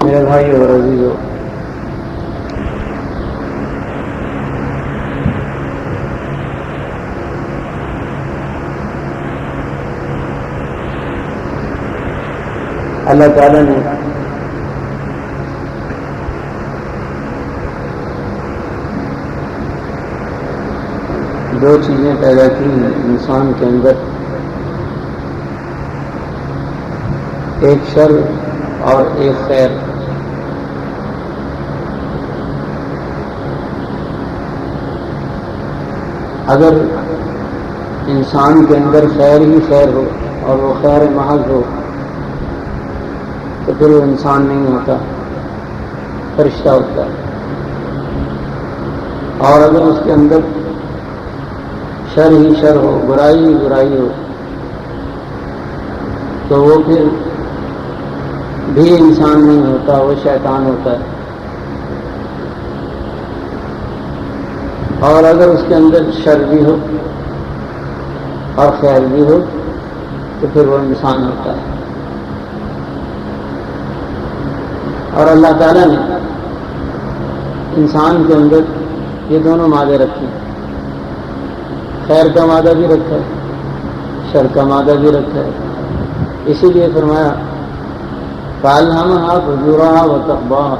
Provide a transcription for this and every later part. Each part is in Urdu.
میرے بھائی اور عزیزو، اللہ تعالیٰ نے دو چیزیں پیدا کی ہیں انسان کے اندر، ایک شر اور ایک خیر۔ اگر انسان کے اندر خیر ہی خیر ہو اور وہ خیر محض ہو تو پھر وہ انسان نہیں ہوتا، فرشتہ ہوتا ہے۔ اور اگر اس کے اندر شر ہی شر ہو، برائی ہی برائی ہو تو وہ پھر بھی انسان نہیں ہوتا، وہ شیطان ہوتا ہے۔ اور اگر اس کے اندر شر بھی ہو اور خیر بھی ہو تو پھر وہ انسان ہوتا ہے۔ اور اللہ تعالیٰ نے انسان کے اندر یہ دونوں مادے رکھے ہیں، خیر کا مادہ بھی رکھا ہے، شر کا مادہ بھی رکھا ہے۔ اسی لیے فرمایا فَأَلْهَمَهَا فُجُورَهَا وَتَقْوَاهَا،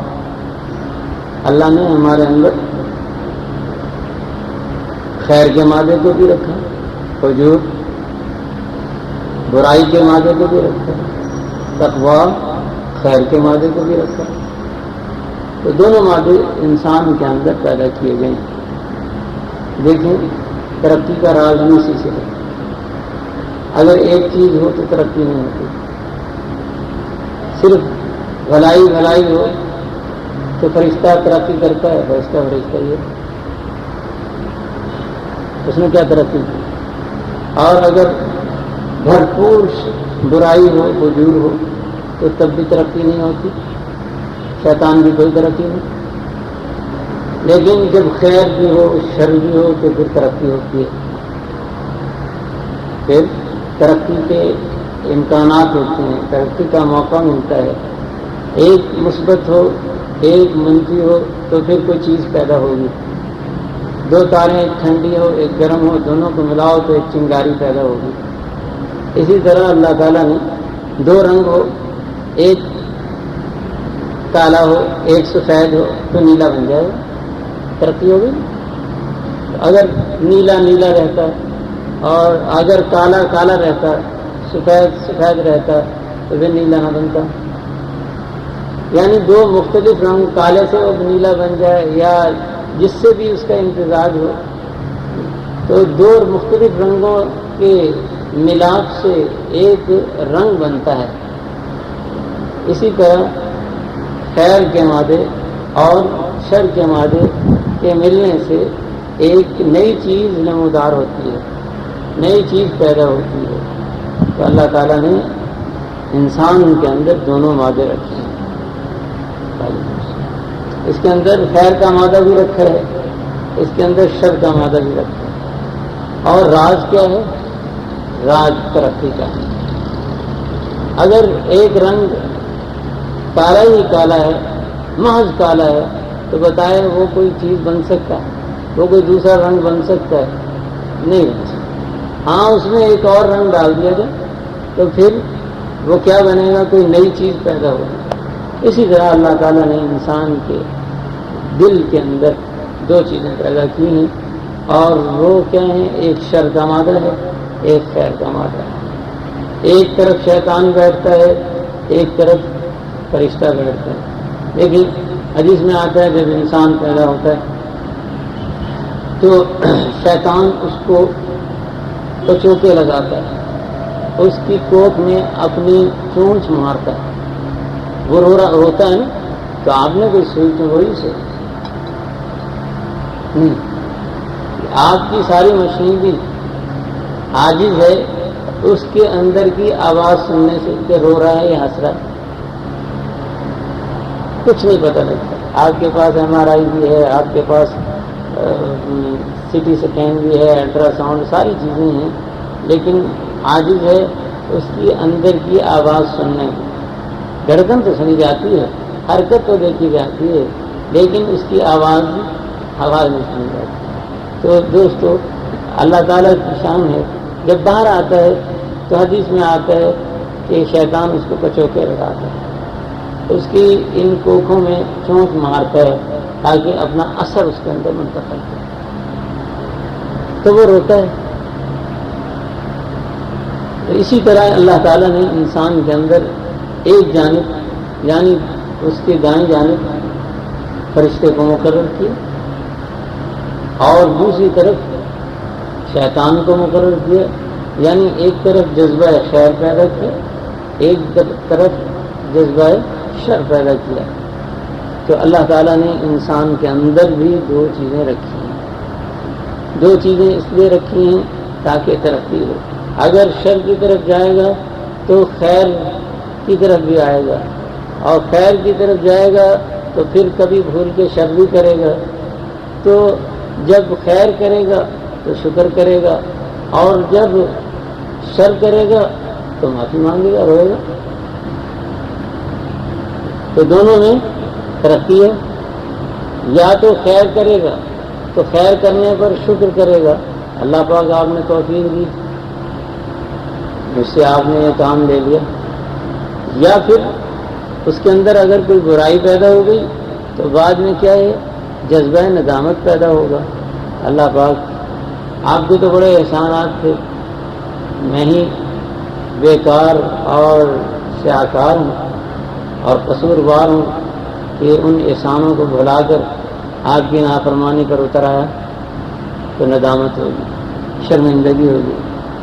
اللہ نے ہمارے اندر خیر کے مادے کو بھی رکھا، فجور برائی کے مادے کو بھی رکھا، تقویٰ خیر کے مادے کو بھی رکھا۔ تو دونوں مادے انسان کے اندر پیدا کیے گئے ہیں۔ دیکھیں ترقی کا راز بھی اسی سے ہے۔ اگر ایک چیز ہو تو ترقی نہیں ہوتی، صرف بھلائی بھلائی ہو تو فرشتہ ترقی کرتا ہے، فرشتہ یہ اس نے کیا ترقی کی۔ اور اگر بھرپور برائی ہو، فجور ہو تو تب بھی ترقی نہیں ہوتی، شیطان بھی کوئی ترقی نہیں۔ لیکن جب خیر بھی ہو شر بھی ہو تو پھر ترقی ہوتی ہے، پھر ترقی کے امکانات ہوتے ہیں، ترقی کا موقع ملتا ہے۔ ایک مثبت ہو ایک منفی ہو تو پھر کوئی چیز پیدا ہوگی۔ دو تاریں، ایک ٹھنڈی ہو ایک گرم ہو، دونوں کو ملاؤ تو ایک چنگاری پیدا ہوگی۔ اسی طرح اللہ تعالیٰ نے دو رنگ ہو، ایک کالا ہو ایک سفید ہو تو نیلا بن جائے، ترقی ہوگی۔ اگر نیلا نیلا رہتا اور اگر کالا کالا رہتا، سفید سفید رہتا تو پھر نیلا نہ بنتا۔ یعنی دو مختلف رنگ، کالے سے وہ نیلا بن جائے یا جس سے بھی اس کا امتزاج ہو، تو دو مختلف رنگوں کے ملاپ سے ایک رنگ بنتا ہے۔ اسی طرح خیر کے مادے اور شر کے مادے کے ملنے سے ایک نئی چیز نمودار ہوتی ہے، نئی چیز پیدا ہوتی ہے۔ تو اللہ تعالیٰ نے انسان کے اندر دونوں مادے رکھے ہیں۔ اس کے اندر خیر کا مادہ بھی رکھا ہے، اس کے اندر شر کا مادہ بھی رکھا ہے۔ اور راز کیا ہے؟ راز ترقی کا ہے۔ اگر ایک رنگ کالا ہی کالا ہے، محض کالا ہے، تو بتائے وہ کوئی چیز بن سکتا ہے؟ وہ کوئی دوسرا رنگ بن سکتا ہے؟ نہیں بن سکتا۔ ہاں اس میں ایک اور رنگ ڈال دیا جائے تو پھر وہ کیا بنے گا؟ کوئی نئی چیز پیدا ہوگی۔ اسی طرح اللہ تعالیٰ نے انسان کے دل کے اندر دو چیزیں پیدا کی ہیں، اور وہ کیا ہیں؟ ایک شر کا مادہ ہے، ایک خیر کا مادہ ہے۔ ایک طرف شیطان بیٹھتا ہے، ایک طرف فرشتہ بیٹھتا ہے۔ لیکن حدیث میں آتا ہے جب انسان پیدا ہوتا ہے تو شیطان اس کو چوکے لگاتا ہے، اس کی کوکھ میں اپنی چونچ مارتا ہے، وہ روتا ہے نا، تو آپ نے کوئی سوئی تو وہی سے نہیں، آپ کی ساری مشینری عاجز ہے اس کے اندر کی آواز سننے سے کہ رو رہا ہے یا ہنس رہا ہے، کچھ نہیں پتہ لگتا۔ آپ کے پاس MRI بھی ہے، آپ کے پاس سی ٹی اسکین بھی ہے، الٹرا ساؤنڈ، ساری چیزیں ہیں، لیکن عاجز ہے اس کی اندر کی آواز سننے میں۔ دھڑکن تو سنی جاتی ہے، حرکت تو دیکھی جاتی ہے، لیکن اس کی آواز نہیں سنی جاتی۔ تو دوستو اللہ تعالیٰ کی شان ہے، جب باہر آتا ہے تو حدیث میں آتا ہے کہ شیطان اس کو کچوکے لگاتا ہے، اس کی ان کوکھوں میں چونچ مارتا ہے تاکہ اپنا اثر اس کے اندر منتقل کرے، تو وہ روتا ہے۔ تو اسی طرح اللہ تعالیٰ نے انسان کے اندر ایک جانب یعنی اس کے دائیں جانب فرشتے کو مقرر کیا اور دوسری طرف شیطان کو مقرر کیا، یعنی ایک طرف جذبہ خیر پیدا کیا، ایک طرف جذبہ شر پیدا کیا۔ تو اللہ تعالیٰ نے انسان کے اندر بھی دو چیزیں رکھی ہیں، دو چیزیں اس لیے رکھی ہیں تاکہ ترقی ہو۔ اگر شر کی طرف جائے گا تو خیر کی طرف بھی آئے گا، اور خیر کی طرف جائے گا تو پھر کبھی بھول کے شر بھی کرے گا۔ تو جب خیر کرے گا تو شکر کرے گا، اور جب شر کرے گا تو معافی مانگے گا، روئے گا۔ تو دونوں میں ترقی ہے۔ یا تو خیر کرے گا تو خیر کرنے پر شکر کرے گا، اللہ پاک آپ نے توفیق دی، مجھ سے آپ نے یہ کام لے لیا۔ یا پھر اس کے اندر اگر کوئی برائی پیدا ہو گئی تو بعد میں کیا ہے، جذبہ ندامت پیدا ہوگا، اللہ پاک آپ کے تو بڑے احسانات تھے، میں ہی بیکار اور سیاکار ہوں اور قصوروار ہوں کہ ان احسانوں کو بھلا کر آپ کی نافرمانی پر اتر آیا۔ تو ندامت ہوگی، شرمندگی ہوگی،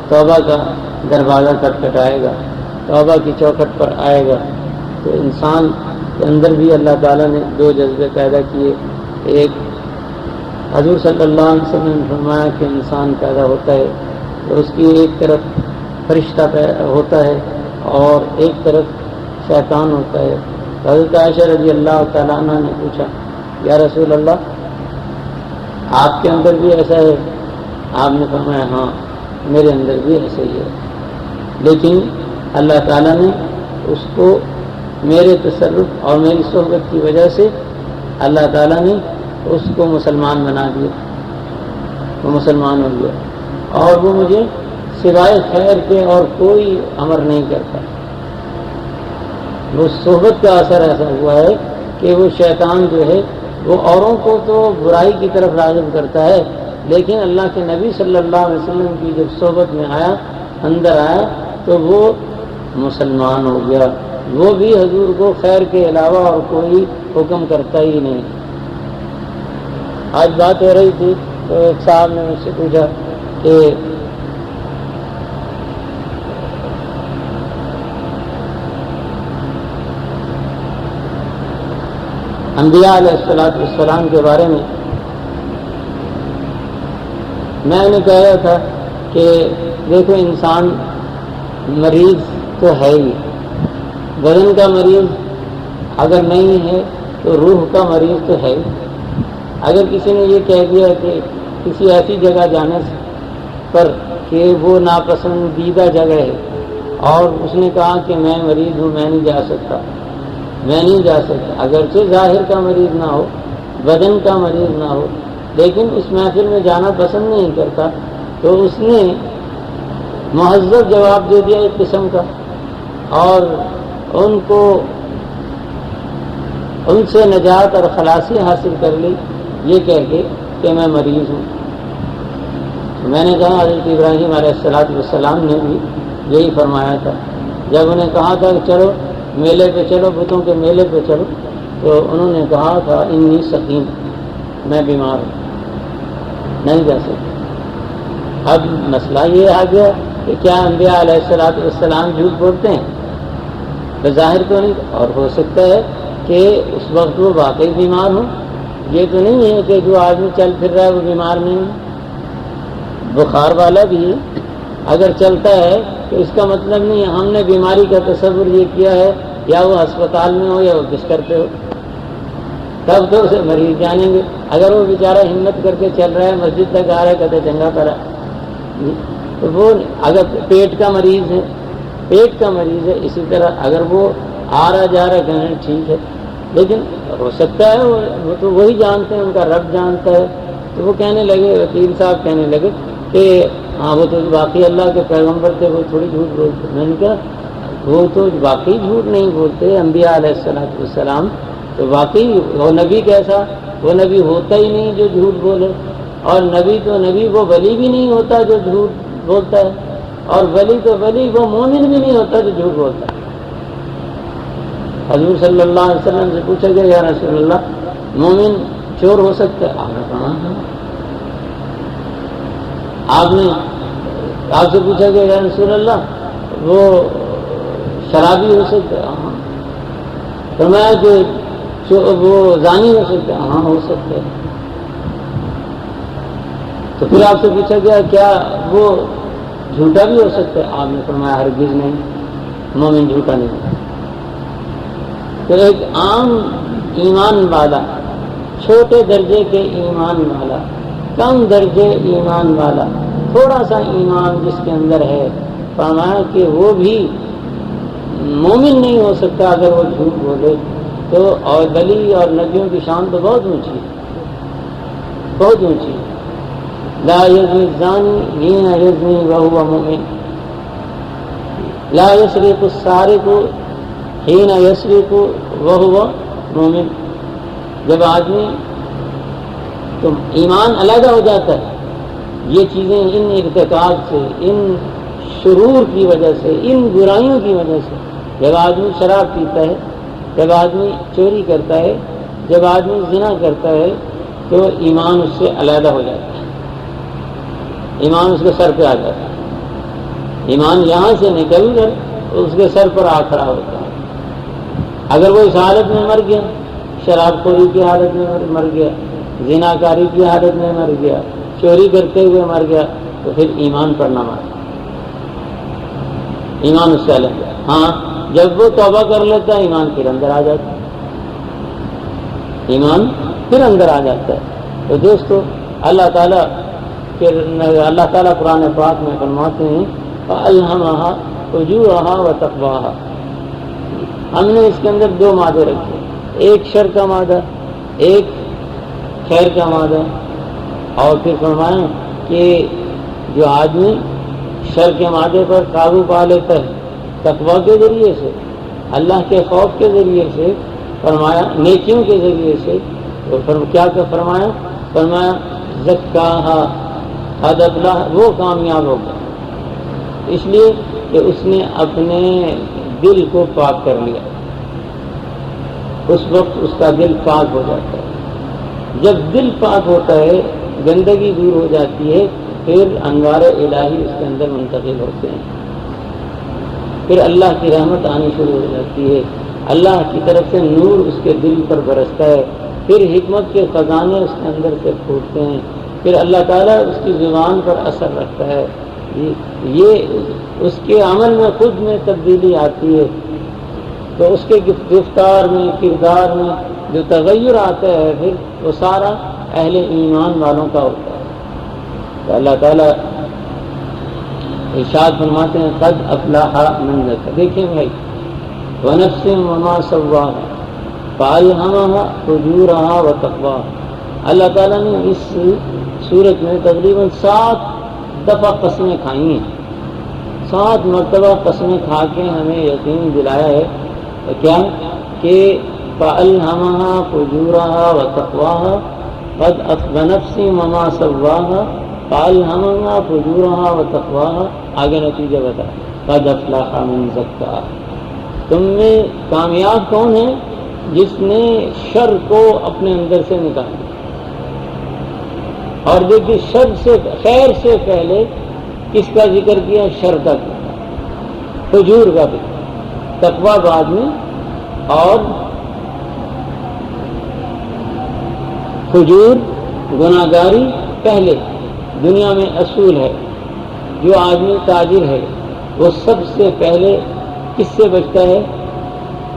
توبہ کا دروازہ کھٹکھٹائے گا، توبہ کی چوکھٹ پر آئے گا۔ تو انسان کے اندر بھی اللہ تعالیٰ نے دو جذبے پیدا کیے۔ ایک حضور صلی اللہ علیہ وسلم نے فرمایا کہ انسان پیدا ہوتا ہے تو اس کی ایک طرف فرشتہ ہوتا ہے اور ایک طرف شیطان ہوتا ہے۔ حضرت عائشہ رضی اللہ تعالیٰ عنہ نے پوچھا، یا رسول اللہ آپ کے اندر بھی ایسا ہے؟ آپ نے فرمایا ہاں میرے اندر بھی ایسا ہی ہے، لیکن اللہ تعالیٰ نے اس کو میرے تصرف اور میری صحبت کی وجہ سے اللہ تعالیٰ نے اس کو مسلمان بنا دیا، وہ مسلمان ہو گیا، اور وہ مجھے سوائے خیر کے اور کوئی امر نہیں کرتا۔ وہ صحبت کا اثر ایسا ہوا ہے کہ وہ شیطان جو ہے وہ اوروں کو تو برائی کی طرف راغب کرتا ہے، لیکن اللہ کے نبی صلی اللہ علیہ وسلم کی جب صحبت میں آیا، اندر آیا، تو وہ مسلمان ہو گیا، وہ بھی حضور کو خیر کے علاوہ اور کوئی حکم کرتا ہی نہیں۔ آج بات ہو رہی تھی تو ایک صاحب نے مجھ سے پوچھا کہ انبیاء علیہ السلام کے بارے میں نے کہہ رہا تھا کہ دیکھو انسان مریض تو ہے ہی، بدن کا مریض اگر نہیں ہے تو روح کا مریض تو ہے ہی۔ اگر کسی نے یہ کہہ دیا کہ کسی ایسی جگہ جانے پر کہ وہ ناپسندیدہ جگہ ہے اور اس نے کہا کہ میں مریض ہوں، میں نہیں جا سکتا، اگرچہ ظاہر کا مریض نہ ہو، بدن کا مریض نہ ہو، لیکن اس محفل میں جانا پسند نہیں کرتا، تو اس نے مہذب جواب دے دیا ایک قسم کا، اور ان کو ان سے نجات اور خلاصی حاصل کر لی یہ کہہ کے کہ میں مریض ہوں۔ میں نے کہا حضرت ابراہیم علیہ السلام نے بھی یہی فرمایا تھا، جب انہیں کہا تھا کہ چلو میلے پہ چلو، بتوں کے میلے پہ چلو، تو انہوں نے کہا تھا انی سقیم، میں بیمار ہوں، نہیں جا سکتا۔ اب مسئلہ یہ آ گیا کہ کیا انبیاء علیہ السلام جھوٹ بولتے ہیں؟ بظاہر تو نہیں، اور ہو سکتا ہے کہ اس وقت وہ واقعی بیمار ہوں۔ یہ تو نہیں ہے کہ جو آدمی چل پھر رہا ہے وہ بیمار نہیں ہے، بخار والا بھی اگر چلتا ہے تو اس کا مطلب نہیں ہے ہم نے بیماری کا تصور یہ کیا ہے یا وہ ہسپتال میں ہو یا وہ بستر پہ ہو۔ تب تو اسے مریض جانیں گے. اگر وہ بیچارہ ہمت کر کے چل رہا ہے، مسجد تک آ رہا ہے، کہتے چنگا کرا. تو وہ اگر پیٹ کا مریض ہے اسی طرح اگر وہ آ رہا جا رہا کہنا ٹھیک ہے، لیکن ہو سکتا ہے وہ تو وہی جانتے ہیں، ان کا رب جانتا ہے. تو وہ کہنے لگے، وکیل صاحب کہنے لگے کہ ہاں وہ تو واقعی اللہ کے پیغمبر تھے، وہ تھوڑی جھوٹ بولتے. میں نے کہا وہ تو واقعی جھوٹ نہیں بولتے، انبیاء علیہ السلام تو واقعی وہ نبی کیسا، وہ نبی ہوتا ہی نہیں جو جھوٹ بولے. اور نبی وہ ولی بھی نہیں ہوتا جو جھوٹ بولتا ہے، اور ولی وہ مومن بھی نہیں ہوتا جو جھوٹ بولتا ہے. حضور صلی اللہ علیہ وسلم سے پوچھا گیا یا رسول اللہ مومن چور ہو سکتا ہے؟ آپ نے کہا آپ سے پوچھا گیا یا رسول اللہ وہ شرابی ہو سکتا ہے؟ ہاں. فرمایا کہ وہ زانی ہو سکتا ہے؟ ہاں ہو سکتا ہے. تو پھر آپ سے پوچھا گیا کیا وہ جھوٹا بھی ہو سکتا ہے؟ آپ نے فرمایا ہرگز نہیں، مومن جھوٹا نہیں ہوتا. تو ایک عام ایمان والا، چھوٹے درجے کے ایمان والا، کم درجے ایمان والا، تھوڑا سا ایمان جس کے اندر ہے، فرمایا کہ وہ بھی مومن نہیں ہو سکتا اگر وہ جھوٹ بولے. تو اور ولی اور نبیوں کی شان تو بہت اونچی ہے، بہت اونچی ہے. لا یزنی الزانی حین یزنی وہو مؤمن، لا یسرق السارق حین یسرق وہو مؤمن. جب آدمی تو ایمان علیحدہ ہو جاتا ہے، یہ چیزیں ان ارتکاب سے، ان شرور کی وجہ سے، ان برائیوں کی وجہ سے، جب آدمی شراب پیتا ہے، جب آدمی چوری کرتا ہے، جب آدمی زنا کرتا ہے، تو ایمان اس سے علیحدہ ہو جاتا ہے، ایمان اس کے سر پہ آ جاتا ہے. ایمان یہاں سے نکل کر اس کے سر پر آ کھڑا ہوتا ہے. اگر وہ اس حالت میں مر گیا، شراب خوری کی حالت میں مر گیا، زنا کاری کی حالت میں مر گیا، چوری کرتے ہوئے مر گیا، تو پھر ایمان پر نہ مر، ایمان اس سے الگ ہے. ہاں جب وہ توبہ کر لیتا ہے ایمان پھر اندر آ جاتا ہے، ایمان پھر اندر آ جاتا ہے. تو دوستو اللہ تعالیٰ قرآن پاک میں فرماتے ہیں فَأَلْهَمَهَا فُجُورَهَا وَتَقْوَاهَا. ہم نے اس کے اندر دو مادے رکھے، ایک شر کا مادہ، ایک خیر کا مادہ. اور پھر فرمایا کہ جو آدمی شر کے مادے پر قابو پا لیتا ہے تقویٰ کے ذریعے سے، اللہ کے خوف کے ذریعے سے، فرمایا نیکیوں کے ذریعے سے، تو کیا فرمایا زکاہا قد افلح، وہ کامیاب ہو گیا. اس لیے کہ اس نے اپنے دل کو پاک کر لیا. اس وقت اس کا دل پاک ہو جاتا ہے. جب دل پاک ہوتا ہے، گندگی دور ہو جاتی ہے، پھر انوار الہی اس کے اندر منتقل ہوتے ہیں، پھر اللہ کی رحمت آنی شروع ہو جاتی ہے، اللہ کی طرف سے نور اس کے دل پر برستا ہے، پھر حکمت کے خزانے اس کے اندر سے پھوٹتے ہیں، پھر اللہ تعالیٰ اس کی زبان پر اثر رکھتا ہے. یہ اس کے عمل میں خود میں تبدیلی آتی ہے. تو اس کے گفتار میں، کردار میں جو تغیر آتا ہے، پھر وہ سارا اہل ایمان والوں کا ہوتا ہے. تو اللہ تعالیٰ ارشاد فرماتے ہیں قد افلح من زکا. دیکھیں بھائی ونفس وما سواها فالهمها فجورها وتقواها. اللہ تعالیٰ نے اس سورت میں تقریباً 7 دفعہ قسمیں کھائی ہیں، 7 مرتبہ قسمیں کھا کے ہمیں یقین دلایا ہے کیا کہ فالهمها فجورها وتقواها قد ونفس وما سواها فالهمها فجورها وتقواها. آگے نتیجہ بتا قد افلح من زکا. تم میں کامیاب کون ہے؟ جس نے شر کو اپنے اندر سے نکالا. اور دیکھیے شر سے، خیر سے پہلے کس کا ذکر کیا؟ شر کا، فجور کا بھی، تقویٰ بعد میں، اور فجور گناہگاری پہلے. دنیا میں اصول ہے، جو آدمی تاجر ہے وہ سب سے پہلے کس سے بچتا ہے؟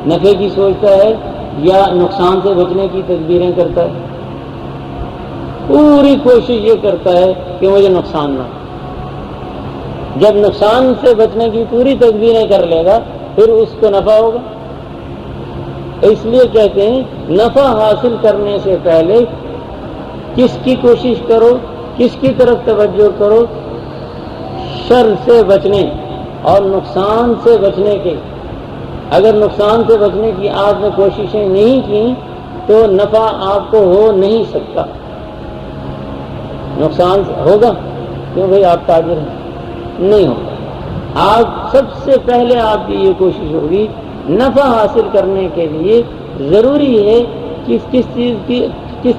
نفع کی سوچتا ہے یا نقصان سے بچنے کی تدبیریں کرتا ہے؟ پوری کوشش یہ کرتا ہے کہ مجھے نقصان نہ ہو۔ جب نقصان سے بچنے کی پوری تدبیریں کر لے گا پھر اس کو نفع ہوگا۔ اس لیے کہتے ہیں نفع حاصل کرنے سے پہلے کس کی کوشش کرو، کس کی طرف توجہ کرو؟ شر سے بچنے اور نقصان سے بچنے کے۔ اگر نقصان سے بچنے کی آپ نے کوششیں نہیں کی تو نفع آپ کو ہو نہیں سکتا۔ نقصان ہوگا کیوں بھائی آپ تاجر ہیں؟ نہیں ہوگا۔ آپ سب سے پہلے آپ کی یہ کوشش ہوگی نفع حاصل کرنے کے لیے ضروری ہے کس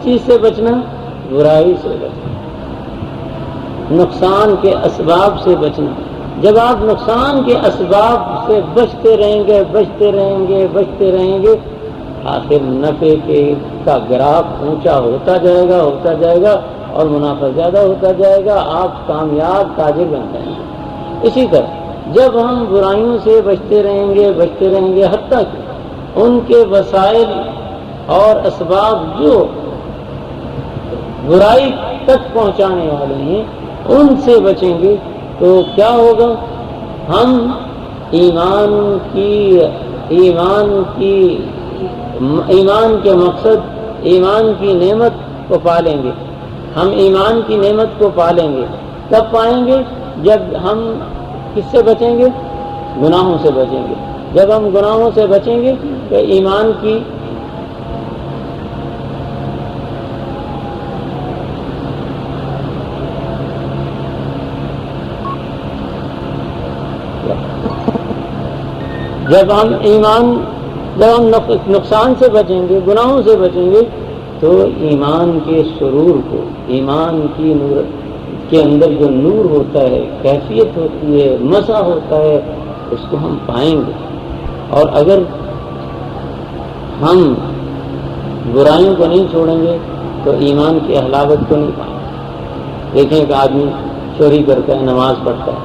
چیز سے بچنا؟ برائی سے بچنا، نقصان کے اسباب سے بچنا۔ جب آپ نقصان کے اسباب سے بچتے رہیں گے آخر نفع کا گراف اونچا ہوتا جائے گا اور منافع زیادہ ہوتا جائے گا، آپ کامیاب تاجر بن جائیں گے۔ اسی طرح جب ہم برائیوں سے بچتے رہیں گے حتیٰ کہ ان کے وسائل اور اسباب جو برائی تک پہنچانے والے ہیں ان سے بچیں گے تو کیا ہوگا؟ ہم ایمان کے مقصد، ایمان کی نعمت کو پالیں گے۔ ہم ایمان کی نعمت کو پالیں گے کب پائیں گے؟ جب ہم کس سے بچیں گے؟ گناہوں سے بچیں گے۔ جب ہم گناہوں سے بچیں گے تو ایمان کی جب ہم نقصان سے بچیں گے، گناہوں سے بچیں گے تو ایمان کے سرور کو، ایمان کی نور کے اندر جو نور ہوتا ہے، کیفیت ہوتی ہے، مزہ ہوتا ہے، اس کو ہم پائیں گے۔ اور اگر ہم برائیوں کو نہیں چھوڑیں گے تو ایمان کی حلاوت کو نہیں پائیں گے۔ دیکھیں ایک آدمی چوری کرتا ہے، نماز پڑھتا ہے،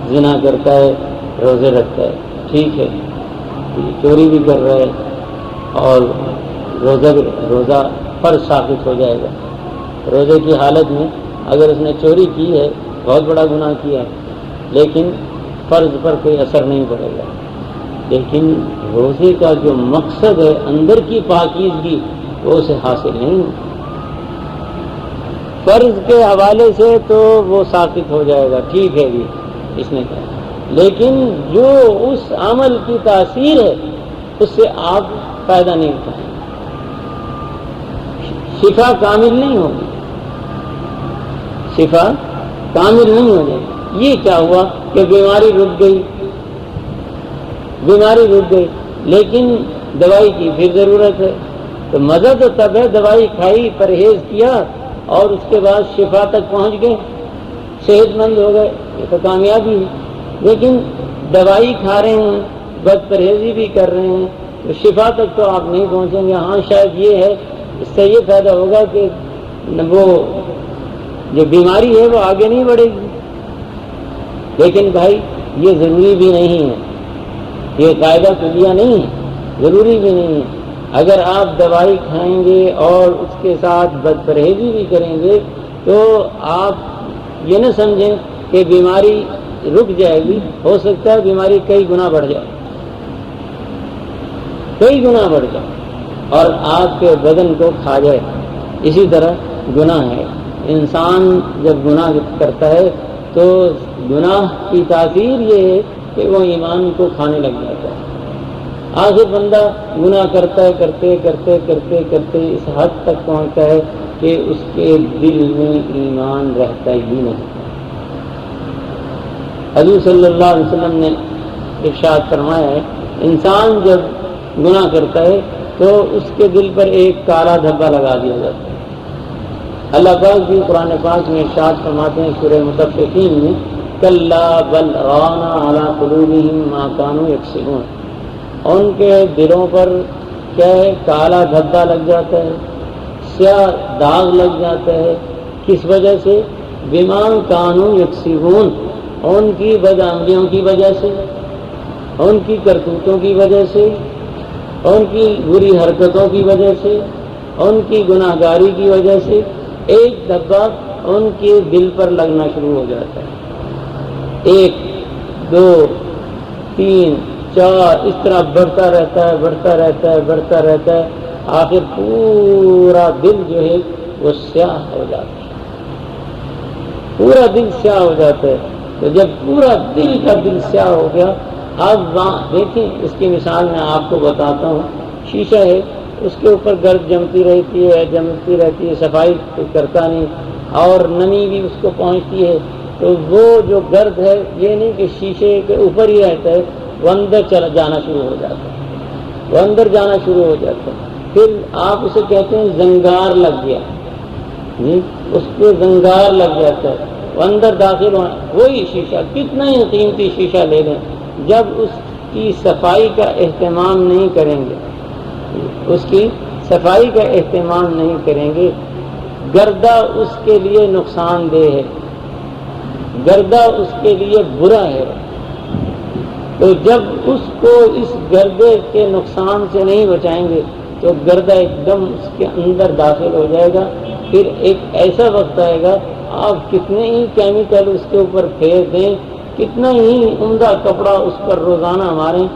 زنا کرتا ہے، روزے رکھتا ہے، ٹھیک ہے، چوری بھی کر رہا ہے اور روزہ فرض ثابت ہو جائے گا۔ روزے کی حالت میں اگر اس نے چوری کی ہے، بہت بڑا گناہ کیا ہے، لیکن فرض پر کوئی اثر نہیں پڑے گا۔ لیکن روزے کا جو مقصد ہے اندر کی پاکیزگی وہ اسے حاصل نہیں ہوگی۔ فرض کے حوالے سے تو وہ ثابت ہو جائے گا، ٹھیک ہے جی اس نے کہا، لیکن جو اس عمل کی تاثیر ہے اس سے آپ فائدہ نہیں اٹھائیں گے، شفا کامل نہیں ہوگی، شفا کامل نہیں ہو جائے گی۔ یہ کیا ہوا کہ بیماری رک گئی، لیکن دوائی کی پھر ضرورت ہے، تو مزہ تو تب ہے دوائی کھائی، پرہیز کیا اور اس کے بعد شفا تک پہنچ گئے، صحت مند ہو گئے، یہ تو کامیابی ہے۔ لیکن دوائی کھا رہے ہیں، بد پرہیزی بھی کر رہے ہیں تو شفا تک تو آپ نہیں پہنچیں گے۔ ہاں شاید یہ ہے، اس سے یہ فائدہ ہوگا کہ وہ جو بیماری ہے وہ آگے نہیں بڑھے گی، لیکن بھائی یہ ضروری بھی نہیں ہے، یہ قاعدہ کلیہ نہیں ہے، ضروری بھی نہیں ہے۔ اگر آپ دوائی کھائیں گے اور اس کے ساتھ بد پرہیزی بھی کریں گے تو آپ یہ نہ سمجھیں کہ بیماری رک جائے گی، ہو سکتا ہے بیماری کئی گنا بڑھ جائے اور آپ کے بدن کو کھا جائے۔ اسی طرح گناہ ہے، انسان جب گناہ کرتا ہے تو گناہ کی تاثیر یہ ہے کہ وہ ایمان کو کھانے لگ جاتا ہے۔ آخر بندہ گناہ کرتے کرتے اس حد تک پہنچتا ہے کہ اس کے دل میں ایمان رہتا ہی نہیں۔ حضور صلی اللہ علیہ وسلم نے ارشاد فرمایا ہے، انسان جب گناہ کرتا ہے تو اس کے دل پر ایک کالا دھبا لگا دیا جاتا ہے۔ اللہ پاک بھی قرآن پاک میں ارشاد فرماتے ہیں سورہ مطففین میں، کلا بل ران علی قلوبہم ما کانوا یکسبون، ان کے دلوں پر کیا ہے؟ کالا دھبا لگ جاتا ہے، سیاہ داغ لگ جاتا ہے۔ کس وجہ سے؟ بما کانوا یکسبون، ان کی بدعملیوں کی وجہ سے، ان کی کرتوتوں کی وجہ سے، ان کی بری حرکتوں کی وجہ سے، ان کی گناہگاری کی وجہ سے ایک دھبا ان کے دل پر لگنا شروع ہو جاتا ہے. 1 2 3 4 اس طرح بڑھتا رہتا ہے، بڑھتا رہتا ہے، بڑھتا رہتا ہے. آخر پورا دل جو ہے وہ سیاہ ہو جاتا ہے، پورا دل سیاہ ہو جاتا ہے. تو جب پورا دل کا دل سیاہ ہو گیا، اب وہاں دیکھیں اس کی مثال میں آپ کو بتاتا ہوں. شیشہ ہے، اس کے اوپر گرد جمتی رہتی ہے، صفائی کرتا نہیں اور نمی بھی اس کو پہنچتی ہے. تو وہ جو گرد ہے یہ نہیں کہ شیشے کے اوپر ہی رہتا ہے، وہ اندر چلا جانا شروع ہو جاتا ہے، وہ اندر جانا شروع ہو جاتا ہے. پھر آپ اسے کہتے ہیں زنگار لگ گیا، اس پہ زنگار لگ جاتا ہے، وہ اندر داخل ہونا. وہی شیشہ کتنا ہی قیمتی شیشہ لے لیں، جب اس کی صفائی کا اہتمام نہیں کریں گے، اس کی صفائی کا اہتمام نہیں کریں گے، گردہ اس کے لیے نقصان دہ ہے، گردہ اس کے لیے برا ہے. تو جب اس کو اس گردے کے نقصان سے نہیں بچائیں گے تو گردہ ایک دم اس کے اندر داخل ہو جائے گا. پھر ایک ایسا وقت آئے گا آپ کتنے ہی کیمیکل اس کے اوپر پھیر دیں، کتنا ہی عمدہ کپڑا اس پر روزانہ ماریں،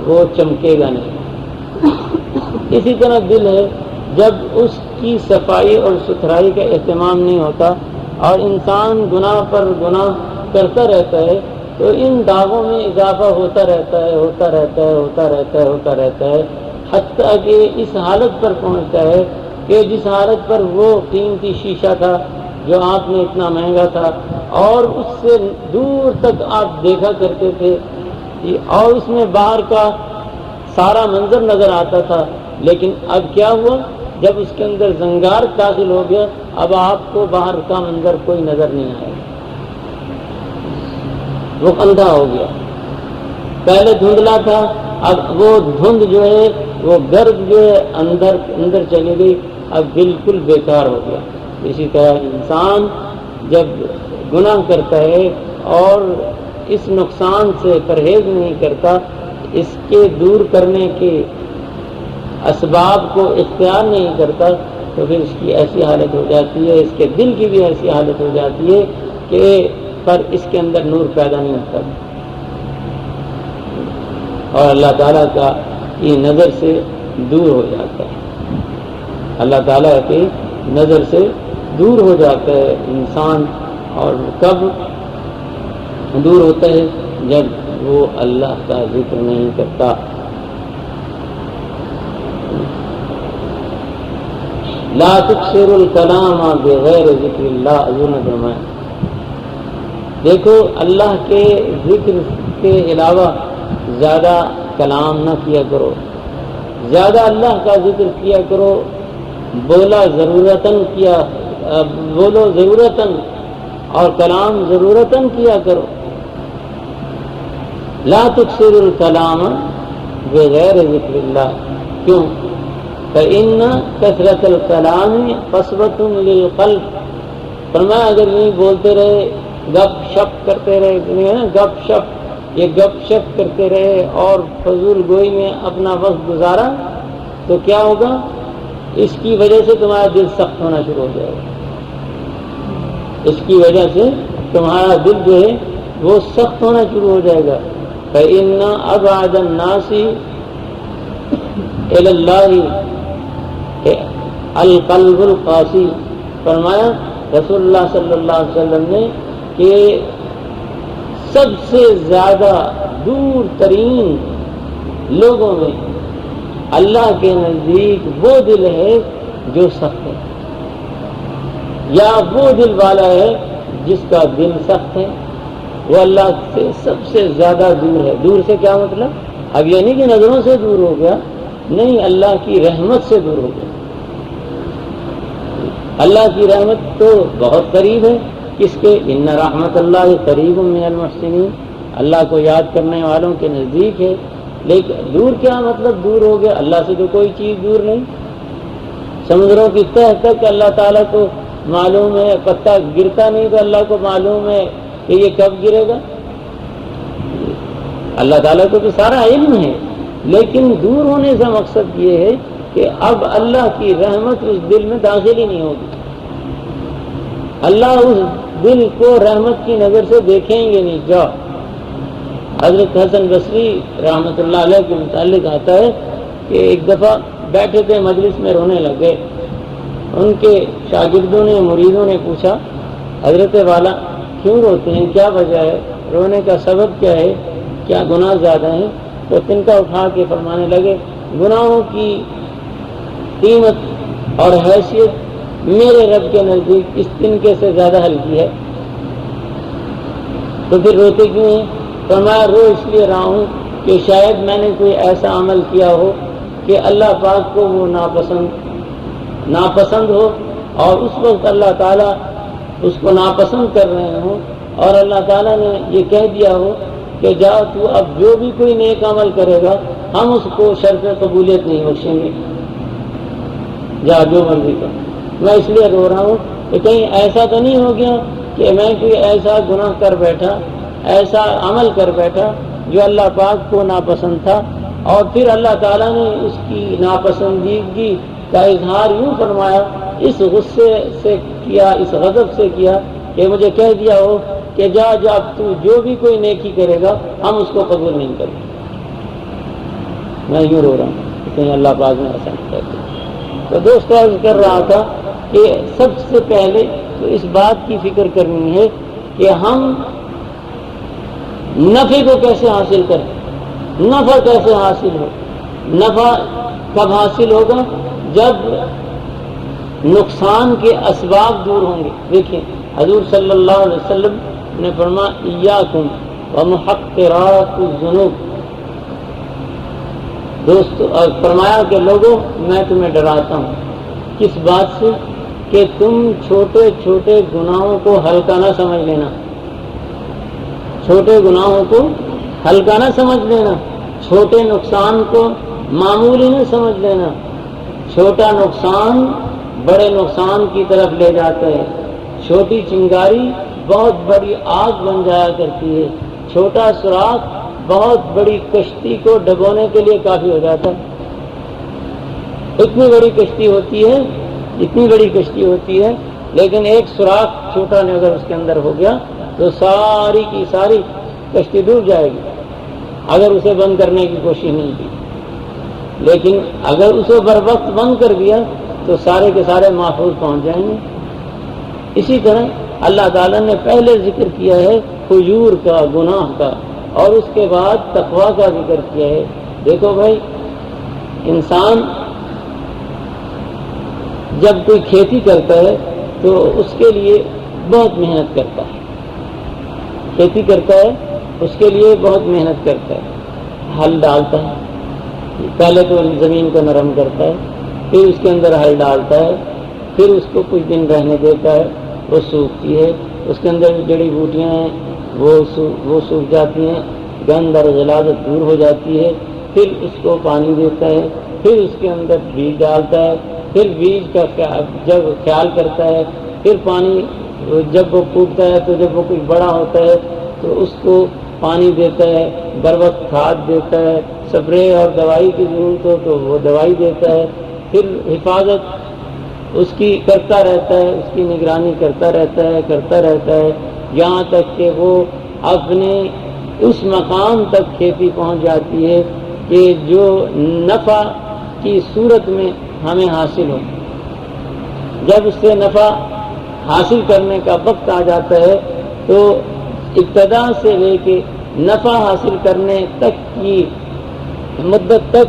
وہ چمکے گا نہیں. اسی طرح دل ہے، جب اس کی صفائی اور ستھرائی کا اہتمام نہیں ہوتا اور انسان گناہ پر گناہ کرتا رہتا ہے تو ان داغوں میں اضافہ ہوتا رہتا ہے، حتیٰ کہ اس حالت پر پہنچتا ہے کہ جس حالت پر وہ قیمتی شیشہ تھا جو آپ نے اتنا مہنگا تھا اور اس سے دور تک آپ دیکھا کرتے تھے اور اس میں باہر کا سارا منظر نظر آتا تھا، لیکن اب کیا ہوا؟ جب اس کے اندر زنگار داخل ہو گیا اب آپ کو باہر کا منظر کوئی نظر نہیں آئے، وہ اندھا ہو گیا. پہلے دھندلا تھا، اب وہ دھند جو ہے وہ گرد جو ہے اندر چلی گئی، اب بالکل بیکار ہو گیا. اسی طرح انسان جب گناہ کرتا ہے اور اس نقصان سے پرہیز نہیں کرتا، اس کے دور کرنے کے اسباب کو اختیار نہیں کرتا، تو پھر اس کی ایسی حالت ہو جاتی ہے، اس کے دل کی بھی ایسی حالت ہو جاتی ہے کہ پر اس کے اندر نور پیدا نہیں ہوتا اور اللہ تعالیٰ کا یہ نظر سے دور ہو جاتا ہے. اللہ تعالیٰ کی نظر سے دور ہو جاتا ہے انسان. اور کب دور ہوتا ہے؟ جب وہ اللہ کا ذکر نہیں کرتا. لا تکثروا الکلام بغیر ذکر اللہ، حضور نے فرمایا دیکھو اللہ کے ذکر کے علاوہ زیادہ کلام نہ کیا کرو، زیادہ اللہ کا ذکر کیا کرو. بولو ضرورتاً اور کلام ضرورتاً کیا کرو. لا تکثروا الکلام بغیر ذکر اللہ. کیوں؟ فإن کثرت الکلام قسوۃ للقلب. فرمایا اگر یہیں بولتے رہے، گپ شپ کرتے رہے، گپ شپ کرتے رہے اور فضول گوئی میں اپنا وقت گزارا تو کیا ہوگا؟ اس کی وجہ سے تمہارا دل سخت ہونا شروع ہو جائے گا. اس کی وجہ سے تمہارا دل جو ہے وہ سخت ہونا شروع ہو جائے گا. فإن أبعد الناس إلى الله القلب القاسي. فرمایا رسول اللہ صلی اللہ علیہ وسلم نے کہ سب سے زیادہ دور ترین لوگوں میں اللہ کے نزدیک وہ دل ہے جو سخت ہے، یا وہ دل والا ہے جس کا دل سخت ہے، وہ اللہ سے سب سے زیادہ دور ہے. دور سے کیا مطلب؟ اب یہ نہیں کہ نظروں سے دور ہو گیا، نہیں، اللہ کی رحمت سے دور ہو گیا. اللہ کی رحمت تو بہت قریب ہے، کس کے؟ ان رحمت اللہ قریب من المحسنین. اللہ کو یاد کرنے والوں کے نزدیک ہے. لیکن دور کیا مطلب؟ دور ہو گیا، اللہ سے تو کوئی چیز دور نہیں. سمندروں کی تہ تک اللہ تعالیٰ کو معلوم ہے، پتا گرتا نہیں تو اللہ کو معلوم ہے کہ یہ کب گرے گا. اللہ تعالیٰ کو تو سارا علم ہے، لیکن دور ہونے سے مقصد یہ ہے کہ اب اللہ کی رحمت اس دل میں داخل ہی نہیں ہوگی، اللہ اس دل کو رحمت کی نظر سے دیکھیں گے نہیں۔ جاؤ، حضرت حسن بصری رحمۃ اللہ علیہ کے متعلق آتا ہے کہ ایک دفعہ بیٹھے تھے مجلس میں، رونے لگے۔ ان کے شاگردوں نے، مریدوں نے پوچھا، حضرت والا کیوں روتے ہیں، کیا وجہ ہے، رونے کا سبب کیا ہے، کیا گناہ زیادہ ہیں؟ تو تنکا اٹھا کے فرمانے لگے، گناہوں کی قیمت اور حیثیت میرے رب کے نزدیک اس تنکے سے زیادہ ہلکی ہے۔ تو پھر روتے کیوں ہیں؟ فرمایا، رو اس لیے رہا ہوں کہ شاید میں نے کوئی ایسا عمل کیا ہو کہ اللہ پاک کو وہ ناپسند ہو، اور اس وقت اللہ تعالیٰ اس کو ناپسند کر رہے ہوں، اور اللہ تعالیٰ نے یہ کہہ دیا ہو کہ جاؤ تو اب جو بھی کوئی نیک عمل کرے گا ہم اس کو شرط قبولیت نہیں بخشیں گے، جا جو مرضی کر۔ میں اس لیے رو رہا ہوں کہ کہیں ایسا تو نہیں ہو گیا کہ میں کوئی ایسا گناہ کر بیٹھا، ایسا عمل کر بیٹھا جو اللہ پاک کو ناپسند تھا، اور پھر اللہ تعالیٰ نے اس کی ناپسندیدگی کا اظہار یوں فرمایا، اس غصے سے کیا، اس غضب سے کیا کہ مجھے کہہ دیا ہو کہ جا تو جو بھی کوئی نیکی کرے گا ہم اس کو قبول نہیں کریں گے۔ میں یوں رو رہا ہوں، کہیں اللہ پاک نے ایسا نہیں کہتے۔ تو دوستو، عرض کر رہا تھا کہ سب سے پہلے تو اس بات کی فکر کرنی ہے کہ ہم نفع کو کیسے حاصل کریں، نفع کیسے حاصل ہو۔ نفع کب حاصل ہوگا؟ جب نقصان کے اسباب دور ہوں گے۔ دیکھیں، حضور صلی اللہ علیہ وسلم نے فرمایا، ایاکم ومحقرات الذنوب، دوستو فرمایا کہ لوگوں میں تمہیں ڈراتا ہوں کس بات سے کہ تم چھوٹے چھوٹے گناہوں کو ہلکا نہ سمجھ لینا، چھوٹے گناہوں کو ہلکا نہ سمجھ لینا، چھوٹے نقصان کو معمولی نہ سمجھ لینا۔ چھوٹا نقصان بڑے نقصان کی طرف لے جاتا ہے، چھوٹی چنگاری بہت بڑی آگ بن جایا کرتی ہے، چھوٹا سوراخ بہت بڑی کشتی کو ڈبونے کے لیے کافی ہو جاتا ہے۔ اتنی بڑی کشتی ہوتی ہے لیکن ایک سوراخ چھوٹا نے اگر اس کے اندر ہو گیا تو ساری کی ساری کشتی ڈوب جائے گی اگر اسے بند کرنے کی کوشش نہیں کی۔ لیکن اگر اسے بر وقت بند کر دیا تو سارے کے سارے محفوظ پہنچ جائیں گے۔ اسی طرح اللہ تعالیٰ نے پہلے ذکر کیا ہے فجور کا، گناہ کا، اور اس کے بعد تقویٰ کا ذکر کیا ہے۔ دیکھو بھائی، انسان جب کوئی کھیتی کرتا ہے تو اس کے لیے بہت محنت کرتا ہے، کھیتی کرتا ہے اس کے لیے بہت محنت کرتا ہے، ہل ڈالتا ہے، پہلے تو زمین کو نرم کرتا ہے، پھر اس کے اندر ہل ڈالتا ہے، پھر اس کو کچھ دن رہنے دیتا ہے، وہ سوکھتی ہے، اس کے اندر جڑی بوٹیاں ہیں وہ سوکھ جاتی ہیں، گند اور غلاظت دور ہو جاتی ہے، پھر اس کو پانی دیتا ہے، پھر اس کے اندر بیج ڈالتا ہے، پھر بیج کا جب خیال کرتا ہے، پھر پانی جب وہ پھوٹتا ہے تو جب وہ کچھ بڑا ہوتا ہے تو اس کو پانی دیتا ہے، بر وقت کھاد دیتا ہے، سپرے اور دوائی کی ضرورت ہو تو وہ دوائی دیتا ہے، پھر حفاظت اس کی کرتا رہتا ہے، اس کی نگرانی کرتا رہتا ہے یہاں تک کہ وہ اپنے اس مقام تک کھیتی پہنچ جاتی ہے کہ جو نفع کی صورت میں ہمیں حاصل ہو۔ جب اس سے نفع حاصل کرنے کا وقت آ جاتا ہے تو ابتدا سے لے کے نفع حاصل کرنے تک کی مدت تک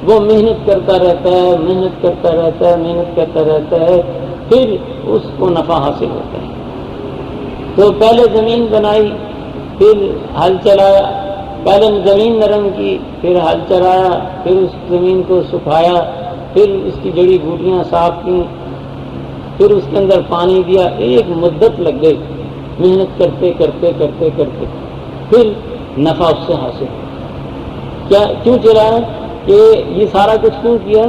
وہ محنت کرتا رہتا ہے، پھر اس کو نفع حاصل ہوتا ہے۔ تو پہلے زمین بنائی، پھر ہل چلایا، پہلے زمین نرم کی، پھر ہل چلایا، پھر اس زمین کو سکھایا، پھر اس کی جڑی بوٹیاں صاف کی، پھر اس کے اندر پانی دیا، ایک مدت لگ گئی محنت کرتے پھر نفع اس سے حاصل کیوں چلایا کہ یہ سارا کچھ کیوں کیا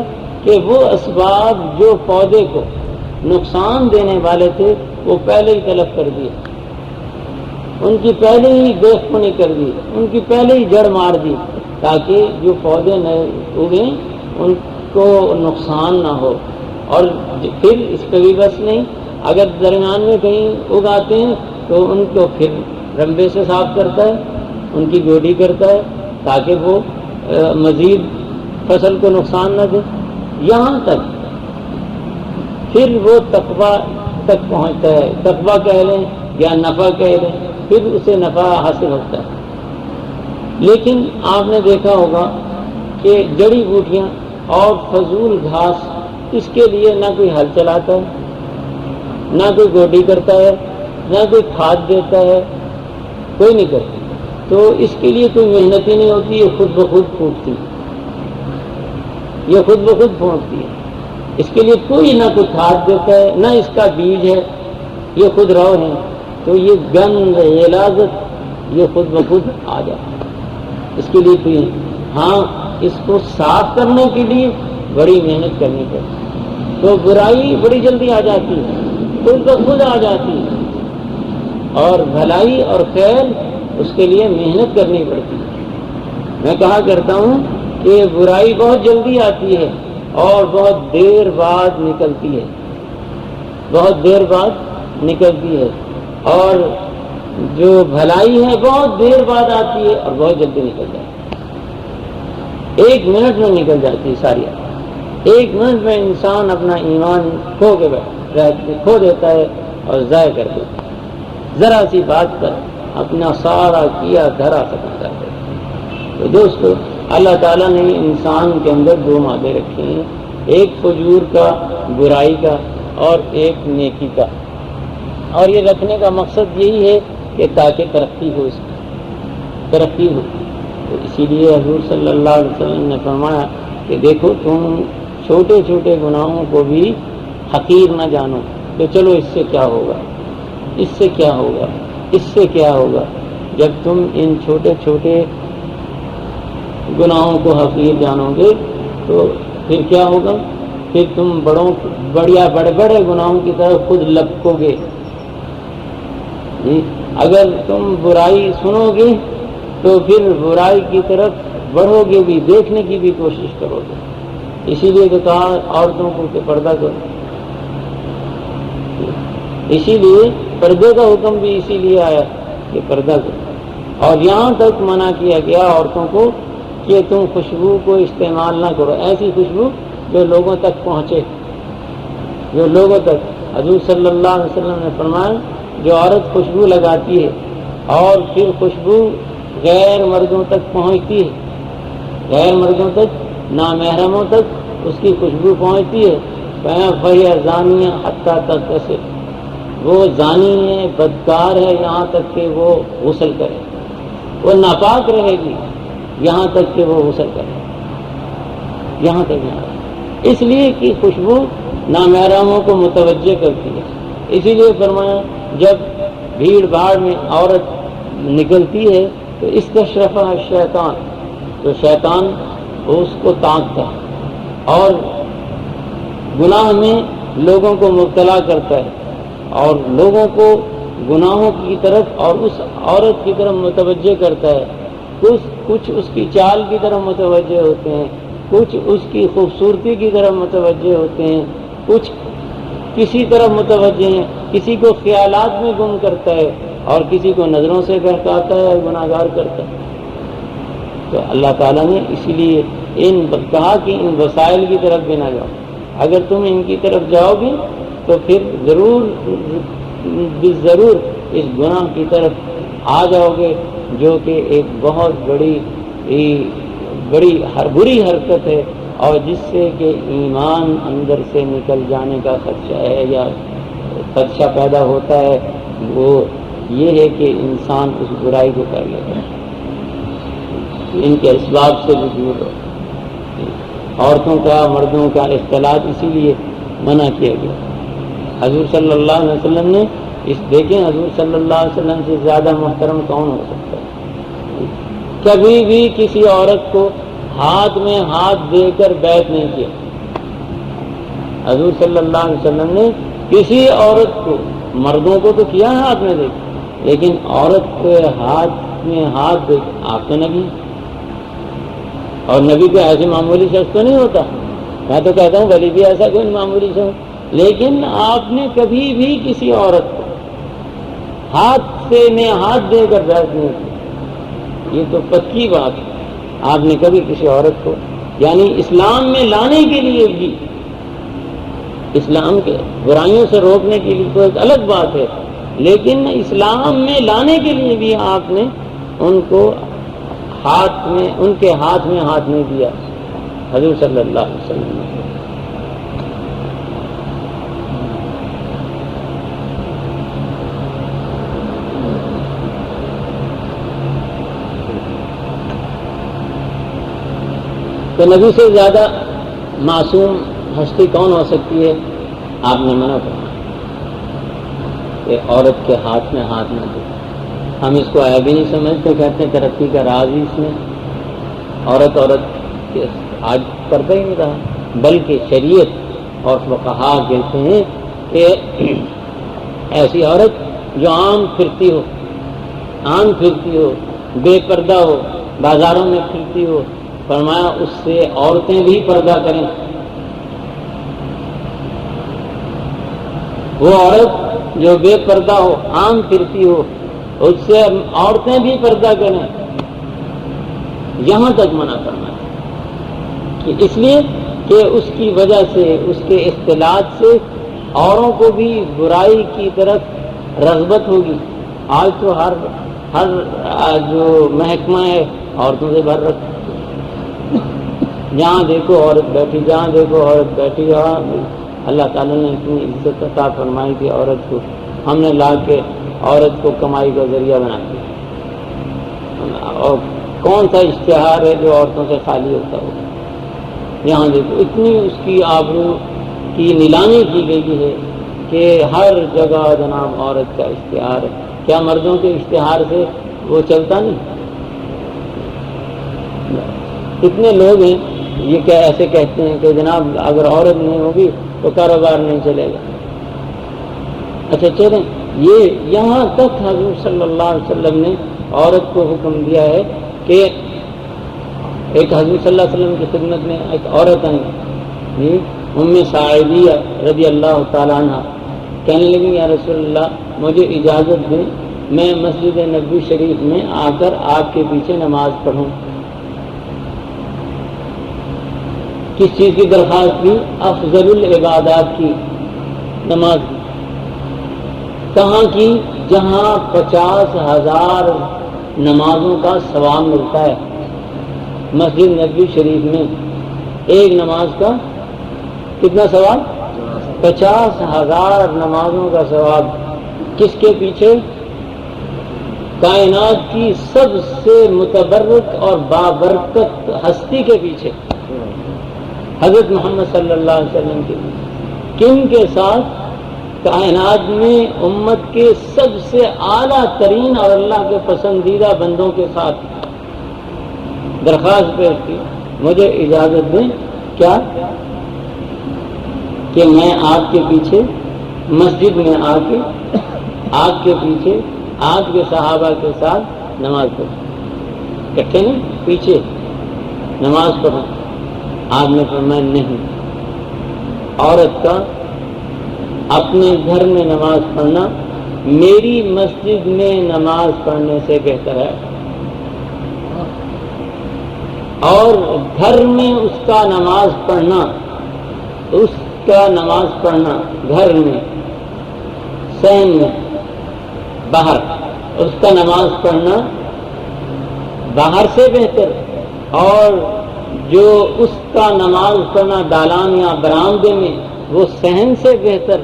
کہ وہ اسباب جو پودے کو نقصان دینے والے تھے وہ پہلے ہی تلف کر دیے، ان کی پہلے ہی دیکھ پونی کر دی، ان کی پہلے ہی جڑ مار دی، تاکہ جو پودے نئے اگیں ان کو نقصان نہ ہو. اور پھر اس پہ بھی بس نہیں، اگر درمیان میں کہیں اگاتے ہیں تو ان کو پھر رمبے سے صاف کرتا ہے، ان کی گوڈی کرتا ہے تاکہ وہ مزید فصل کو نقصان نہ دے. یہاں تک پھر وہ تقویٰ تک پہنچتا ہے، تقویٰ کہہ لیں یا نفع کہہ لیں، پھر اسے نفع حاصل ہوتا ہے. لیکن آپ نے دیکھا ہوگا کہ جڑی بوٹیاں اور فضول گھاس، اس کے لیے نہ کوئی ہل چلاتا ہے، نہ کوئی گوڈی کرتا ہے، نہ کوئی کھاد دیتا ہے، کوئی نہیں کرتا. تو اس کے لیے کوئی محنت ہی نہیں ہوتی، یہ خود بخود پھوٹتی ہے، یہ خود بخود پھوٹتی ہے. اس کے لیے کوئی نہ کوئی کھاد دیتا ہے، نہ اس کا بیج ہے، یہ خود رو ہے. تو یہ گند غلاظت یہ خود بخود آ جاتا ہے. اس کے لیے کوئی، ہاں اس کو صاف کرنے کے لیے بڑی محنت کرنی پڑتی. تو برائی بڑی جلدی آ جاتی ہے، خود بخود آ جاتی ہے، اور بھلائی اور خیر اس کے لیے محنت کرنی پڑتی ہے. میں کہا کرتا ہوں کہ برائی بہت جلدی آتی ہے اور بہت دیر بعد نکلتی ہے، بہت دیر بعد نکلتی ہے. اور جو بھلائی ہے بہت دیر بعد آتی ہے اور بہت جلدی نکل جاتی ہے. 1 منٹ میں نکل جاتی ہے ساری. 1 منٹ میں انسان اپنا ایمان کھو دیتا ہے اور ضائع کر دیتا ہے. ذرا سی بات پر اپنا سارا کیا دھرا ختم کر دیتا ہے. تو دوستو، اللہ تعالیٰ نے انسان کے اندر 2 مادے رکھے ہیں، ایک فجور کا، برائی کا، اور ایک نیکی کا. اور یہ رکھنے کا مقصد یہی ہے کہ تاکہ ترقی ہو، اس کی ترقی ہو. تو اسی لیے حضور صلی اللہ علیہ وسلم نے فرمایا کہ دیکھو تم چھوٹے چھوٹے گناہوں کو بھی حقیر نہ جانو کہ چلو اس سے کیا ہوگا، اس سے کیا ہوگا، اس سے کیا ہوگا. جب تم ان چھوٹے چھوٹے گناہوں کو حقیر جانو گے تو پھر کیا ہوگا؟ پھر تم بڑے بڑے گناہوں کی طرف خود لپکو گے. اگر تم برائی سنو گے تو پھر برائی کی طرف بڑھو گے بھی، دیکھنے کی بھی کوشش کرو گے. اسی لیے تو کہا عورتوں کو کہ پردہ کرو. اسی لیے پردے کا حکم بھی اسی لیے آیا کہ پردہ کرو. اور یہاں تک منع کیا گیا عورتوں کو کہ تم خوشبو کو استعمال نہ کرو، ایسی خوشبو جو لوگوں تک پہنچے، جو لوگوں تک. حضور صلی اللہ علیہ وسلم نے فرمایا جو عورت خوشبو لگاتی ہے اور پھر خوشبو غیر مردوں تک پہنچتی ہے، غیر مردوں تک، نامحرموں تک اس کی خوشبو پہنچتی ہے، فَهِيَ زَانِيَةٌ حَتَّىٰ تَغْتَسِلَ، وہ زانی ہے، بدکار ہے یہاں تک کہ وہ غسل کرے. وہ ناپاک رہے گی یہاں تک کہ وہ غسل کرے، یہاں تک نہ. اس لیے کہ خوشبو نامحرموں کو متوجہ کرتی ہے. اسی لیے فرمایا جب بھیڑ بھاڑ میں عورت نکلتی ہے تو استشرفہ شیطان، تو شیطان اس کو تانکتا ہے اور گناہ میں لوگوں کو مبتلا کرتا ہے اور لوگوں کو گناہوں کی طرف اور اس عورت کی طرف متوجہ کرتا ہے. کچھ اس کی چال کی طرف متوجہ ہوتے ہیں، کچھ اس کی خوبصورتی کی طرف متوجہ ہوتے ہیں، کچھ کسی طرف متوجہ ہیں، کسی کو خیالات میں گم کرتا ہے اور کسی کو نظروں سے بہکاتا ہے اور گناہگار کرتا ہے. تو اللہ تعالیٰ نے اسی لیے کہا کہ ان وسائل کی طرف بھی نہ جاؤ. اگر تم ان کی طرف جاؤ گے تو پھر ضرور اس گناہ کی طرف آ جاؤ گے، جو کہ ایک بہت بڑی بری حرکت ہے اور جس سے کہ ایمان اندر سے نکل جانے کا خدشہ ہے یا خدشہ پیدا ہوتا ہے. وہ یہ ہے کہ انسان اس برائی کو کر لیتا ہے. ان کے اسباب سے بھی دور ہو. عورتوں کا مردوں کا اختلاط اسی لیے منع کیا گیا. حضور صلی اللہ علیہ وسلم نے دیکھیں حضور صلی اللہ علیہ وسلم سے زیادہ محترم کون ہو سکتا ہے؟ کبھی بھی کسی عورت کو ہاتھ میں ہاتھ دے کر بیعت نہیں کیا. حضور صلی اللہ علیہ وسلم نے کسی عورت کو، مردوں کو تو کیا ہاتھ میں دے، لیکن عورت کو ہاتھ میں ہاتھ دے. آپ تو نبی، اور نبی کوئی ایسے معمولی شخص تو نہیں ہوتا. میں تو کہتا ہوں ولی بھی ایسا کوئی معمولی شخص. لیکن آپ نے کبھی بھی کسی عورت کو ہاتھ سے میں ہاتھ دے کر بحث نہیں کی. یہ تو پکی بات ہے. آپ نے کبھی کسی عورت کو یعنی اسلام میں لانے کے لیے بھی، اسلام کے برائیوں سے روکنے کے لیے تو ایک الگ بات ہے، لیکن اسلام میں لانے کے لیے بھی آپ نے ان کو ان کے ہاتھ میں ہاتھ نہیں دیا. حضور صلی اللہ علیہ وسلم نے تو نبی سے زیادہ معصوم ہستی کون ہو سکتی ہے؟ آپ نے منع کرنا کہ عورت کے ہاتھ میں ہاتھ نہ دے. ہم اس کو عیب ہی نہیں سمجھتے، کہتے ہیں ترقی کا راز ہی اس میں عورت کے آج پردہ ہی نہیں رہا. بلکہ شریعت اور فقہا کہتے ہیں کہ ایسی عورت جو عام پھرتی ہو، بے پردہ ہو، بازاروں میں پھرتی ہو، فرمایا اس سے عورتیں بھی پردہ کریں. وہ عورت جو بے پردہ ہو، عام پھرتی ہو، اس سے عورتیں بھی پردہ کریں. یہاں تک منع کرنا ہے کہ اس لیے کہ اس کی وجہ سے، اس کے اختلاط سے اوروں کو بھی برائی کی طرف رغبت ہوگی. آج تو ہر جو محکمہ ہے عورتوں سے بھر رکھا. جہاں دیکھو عورت بیٹھی، جہاں دیکھو عورت بیٹھی. اللہ تعالیٰ نے اتنی عزت عطا فرمائی کہ عورت کو ہم نے لا کے عورت کو کمائی کا ذریعہ بنا دیا. اور کون سا اشتہار ہے جو عورتوں سے خالی ہوتا ہو؟ یہاں دیکھو اتنی اس کی آبرو کی نیلامی کی گئی ہے کہ ہر جگہ جناب عورت کا اشتہار ہے. کیا مردوں کے اشتہار سے وہ چلتا نہیں؟ کتنے لوگ ہیں یہ کیا ایسے کہتے ہیں کہ جناب اگر عورت نہیں ہوگی تو کاروبار نہیں چلے گا. اچھا چلیں، یہ یہاں تک حضور صلی اللہ علیہ وسلم نے عورت کو حکم دیا ہے کہ ایک حضور صلی اللہ علیہ وسلم کی خدمت میں ایک عورت آئی، ام ساعدیہ رضی اللہ تعالیٰ عنہ، کہنے لگی یا رسول اللہ مجھے اجازت دیں میں مسجد نبوی شریف میں آ کر آپ کے پیچھے نماز پڑھوں. کس چیز کی درخواست کی؟ افضل العبادات کی، نماز. کہاں کی؟ جہاں 50,000 نمازوں کا ثواب ملتا ہے. مسجد نبوی شریف میں ایک نماز کا کتنا ثواب؟ 50,000 نمازوں کا ثواب. کس کے پیچھے؟ کائنات کی سب سے متبرک اور بابرکت ہستی کے پیچھے، حضرت محمد صلی اللہ علیہ وسلم کے. کن کے ساتھ؟ کائنات میں امت کے سب سے اعلیٰ ترین اور اللہ کے پسندیدہ بندوں کے ساتھ درخواست پیش کی مجھے اجازت دیں کیا کہ میں آپ کے پیچھے مسجد میں آ کے آپ کے پیچھے آپ کے صحابہ کے ساتھ نماز پڑھوں. کہتے نہیں پیچھے نماز پڑھوں. آپ نے فرمایا نہیں، عورت کا اپنے گھر میں نماز پڑھنا میری مسجد میں نماز پڑھنے سے بہتر ہے. اور گھر میں اس کا نماز پڑھنا گھر میں، صحن میں، باہر اس کا نماز پڑھنا باہر سے بہتر، اور جو اس کا نماز پڑھنا دالان یا برآمدے میں وہ صحن سے بہتر،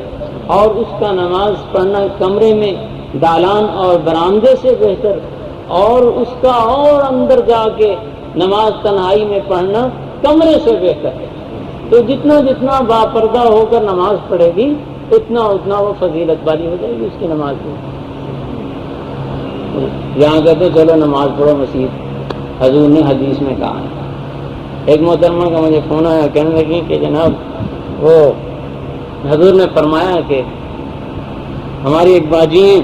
اور اس کا نماز پڑھنا کمرے میں دالان اور برآمدے سے بہتر، اور اس کا اور اندر جا کے نماز تنہائی میں پڑھنا کمرے سے بہتر ہے. تو جتنا جتنا باپردہ ہو کر نماز پڑھے گی اتنا اتنا وہ فضیلت والی ہو جائے گی اس کی نماز میں. یہاں کہتے چلو نماز پڑھو مسجد، حضور نے حدیث میں کہا ہے. ایک محترمہ کا مجھے فون آیا، کہنے لگی کہ جناب وہ حضور نے فرمایا کہ ہماری ایک باجی ہیں،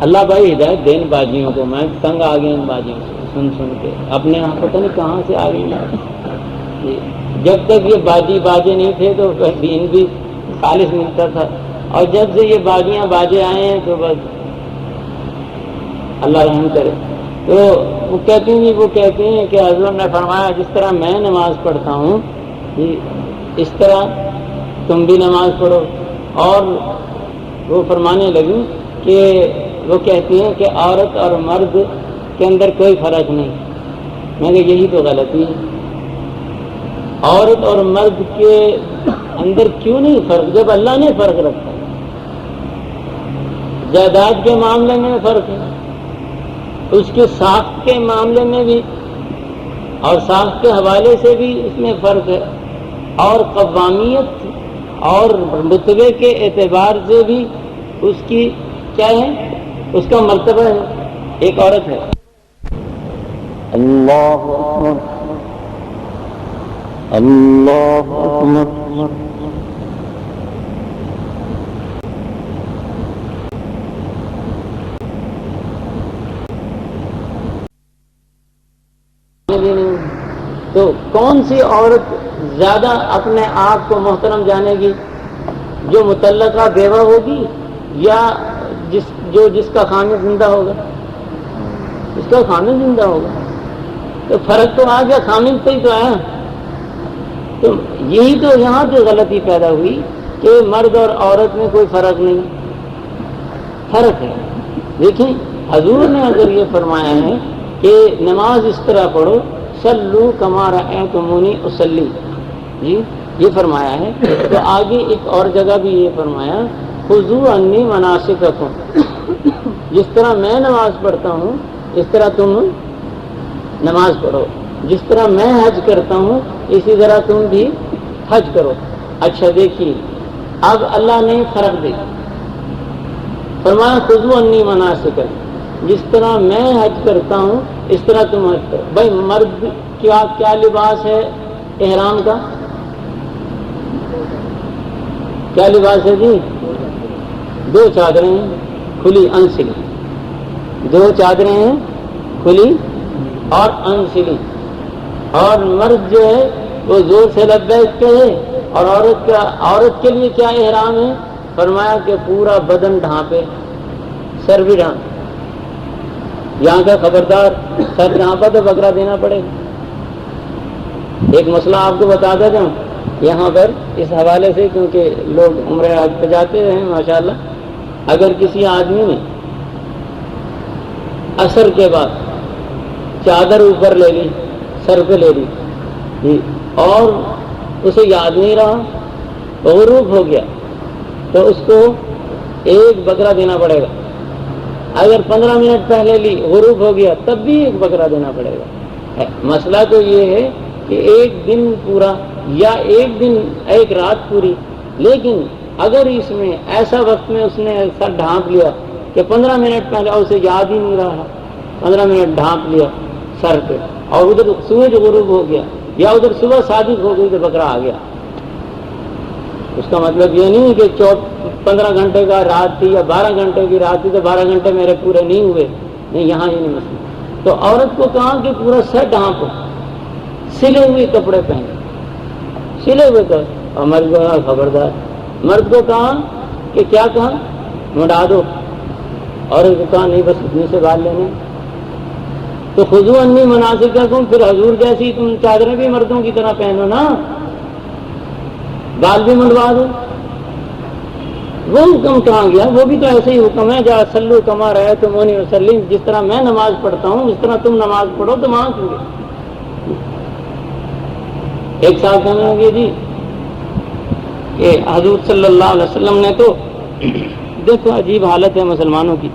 اللہ بھائی ہدایت دین باجیوں کو، میں تنگ آ گیا ان باجیوں سے سن کے، اپنے یہاں پتہ نہیں کہاں سے آ گئی۔ جب تک یہ باجے نہیں تھے تو دین بھی خالص ملتا تھا، اور جب سے یہ باجیاں باجے آئے ہیں تو بس اللہ رحم کرے۔ تو وہ کہتی ہیں کہ حضرت نے فرمایا جس طرح میں نماز پڑھتا ہوں اس طرح تم بھی نماز پڑھو، اور وہ فرمانے لگی کہ وہ کہتی ہیں کہ عورت اور مرد کے اندر کوئی فرق نہیں۔ میں نے یہی تو غلطی ہے، عورت اور مرد کے اندر کیوں نہیں فرق جب اللہ نے فرق رکھا ہے؟ جائیداد کے معاملے میں فرق ہے، اس کے ساخت کے معاملے میں بھی اور ساخت کے حوالے سے بھی اس میں فرق ہے، اور قوامیت اور رتبے کے اعتبار سے بھی اس کی کیا ہے، اس کا مرتبہ ہے۔ ایک عورت ہے، اللہ اکبر اللہ اکبر، تو کون سی عورت زیادہ اپنے آپ کو محترم جانے گی؟ جو مطلقہ بیوہ ہوگی یا جس کا خامد زندہ ہوگا؟ اس کا خامد زندہ ہوگا۔ تو فرق تو آ گیا، خامد پہ ہی تو آیا۔ تو یہی تو یہاں تو غلطی پیدا ہوئی کہ مرد اور عورت میں کوئی فرق نہیں، فرق ہے۔ دیکھیں حضور نے اگر یہ فرمایا ہے کہ نماز اس طرح پڑھو، صلو کما رأیتمونی اصلی، جی یہ فرمایا ہے، تو آگے ایک اور جگہ بھی یہ فرمایا خذوا عنی مناسککم، جس طرح میں نماز پڑھتا ہوں اس طرح تم نماز پڑھو، جس طرح میں حج کرتا ہوں اسی طرح تم بھی حج کرو۔ اچھا دیکھیے اب اللہ نے فرق دیا، فرمایا خذوا عنی مناسککم، جس طرح میں حج کرتا ہوں اس طرح تم حج کرو۔ بھائی مرد کیا لباس ہے احرام کا؟ کیا لباس ہے جی؟ 2 چادریں ہیں کھلی انسلی، 2 چادریں ہیں کھلی اور انسلی، اور مرد جو ہے وہ زور سے لبیک کہے، اور عورت کے لیے کیا احرام ہے؟ فرمایا کہ پورا بدن ڈھانپے، سر بھی ڈھانپے۔ یہاں کا خبردار سر ڈھانپا تو بکرا دینا پڑے گا۔ ایک مسئلہ آپ کو بتاتا جاؤں یہاں پر اس حوالے سے، کیونکہ لوگ عمرہ حج پہ جاتے ہیں ماشاءاللہ، اگر کسی آدمی نے عصر کے بعد چادر اوپر لے لی، سر پہ لے لی، اور اسے یاد نہیں رہا، غروب ہو گیا، تو اس کو 1 بکرا دینا پڑے گا۔ اگر 15 منٹ پہلے لی، غروب ہو گیا، تب بھی 1 بکرا دینا پڑے گا۔ مسئلہ تو یہ ہے کہ 1 دن پورا یا 1 رات پوری، لیکن اگر اس میں ایسا وقت میں اس نے سر ڈھانپ لیا کہ 15 منٹ پہلے اسے یاد ہی نہیں رہا، 15 منٹ ڈھانپ لیا سر پہ، اور ادھر سورج غروب ہو گیا یا ادھر صبح صادق ہو گئی تو بکرا آ گیا۔ اس کا مطلب یہ نہیں کہ 15 گھنٹے کا رات تھی یا 12 گھنٹے کی رات تھی تو 12 گھنٹے میرے پورے نہیں ہوئے، نہیں، یہاں یہ نہیں مسئلہ۔ تو عورت کو کہا کہ پورا سر ڈھانپو، سلے ہوئے کپڑے پہنے، سلے ہوئے کپڑے، اور مرد کو کہا خبردار، مرد کو کہا کہ کیا کہا مڈا دو، عورت کو کہا نہیں بس اتنے سے بال لینے۔ تو خذوا عنی مناسککم، پھر حضور جیسی تم چادریں بھی مردوں کی طرح پہنو نا، بال بھی منڈوا دو۔ وہ حکم کہاں گیا؟ وہ بھی تو ایسے ہی حکم ہے، جا صلو کما رأیتمونی اصلی، جس طرح میں نماز پڑھتا ہوں اس طرح تم نماز پڑھو، تو وہاں کیوں گے؟ ایک ساتھ کہنے لگے جی کہ حضور صلی اللہ علیہ وسلم نے تو دیکھو عجیب حالت ہے مسلمانوں کی،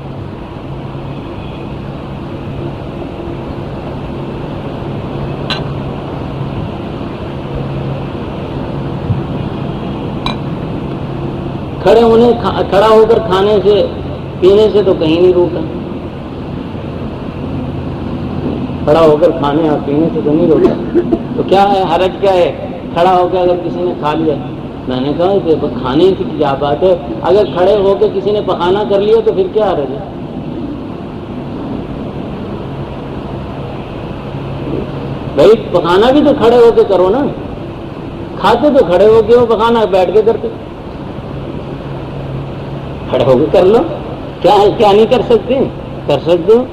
کھڑا ہو کر کھانے سے پینے سے تو کہیں نہیں روکا، کھڑا ہو کر کھانے اور پینے سے تو نہیں روکا، تو کیا ہے حرج کیا ہے کھڑا ہو کے اگر کسی نے کھا لیا؟ میں نے کہا کہ کھانے کی کیا بات ہے، اگر کھڑے ہو کے کسی نے پخانا کر لیا تو پھر کیا حرج ہے؟ بھائی پخانا بھی تو کھڑے ہو کے کرو نا، کھاتے تو کھڑے ہو کے ہو، پخانا بیٹھ کے کرتے، کھڑے ہو کے کر لو، کیا ہے، کیا نہیں کر سکتے؟ کر سکتے ہو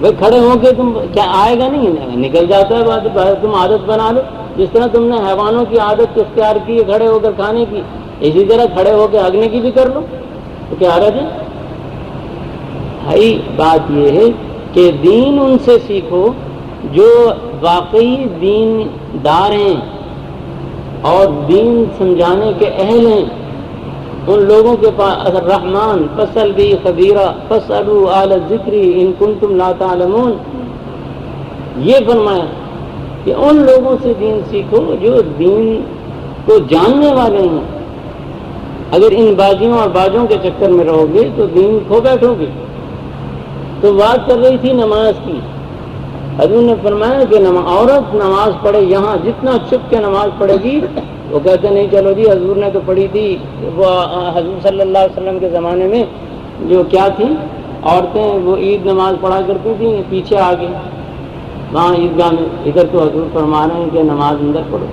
بھائی، کھڑے ہو کے تم کیا آئے گا نہیں، نکل جاتا ہے بات، تم عادت بنا لو، جس طرح تم نے حیوانوں کی عادت اختیار کی ہے کھڑے ہو کر کھانے کی، اسی طرح کھڑے ہو کے ہگنے کی بھی کر لو، تو کیا حرج ہے؟ بھائی بات یہ ہے کہ دین ان سے سیکھو جو واقعی دین دار ہیں اور دین سمجھانے کے اہل ہیں، ان لوگوں کے پاس الرحمن فسل بھی خبیرہ فسلوا اہل الذکر ان کنتم لا تعلمون، یہ فرمایا کہ ان لوگوں سے دین سیکھو جو دین کو جاننے والے ہیں، اگر ان بازیوں اور باجوں کے چکر میں رہو گے تو دین کھو بیٹھو گے۔ تو بات کر رہی تھی نماز کی، حضور نے فرمایا کہ عورت نماز پڑھے، یہاں جتنا چھپ کے نماز پڑھے گی، وہ کہتے نہیں چلو جی حضور نے تو پڑھی تھی، وہ حضور صلی اللہ علیہ وسلم کے زمانے میں جو کیا تھی، عورتیں وہ عید نماز پڑھا کرتی تھیں پیچھے آگے وہاں عیدگاہ میں، ادھر تو حضور فرما رہے ہیں کہ نماز اندر پڑھو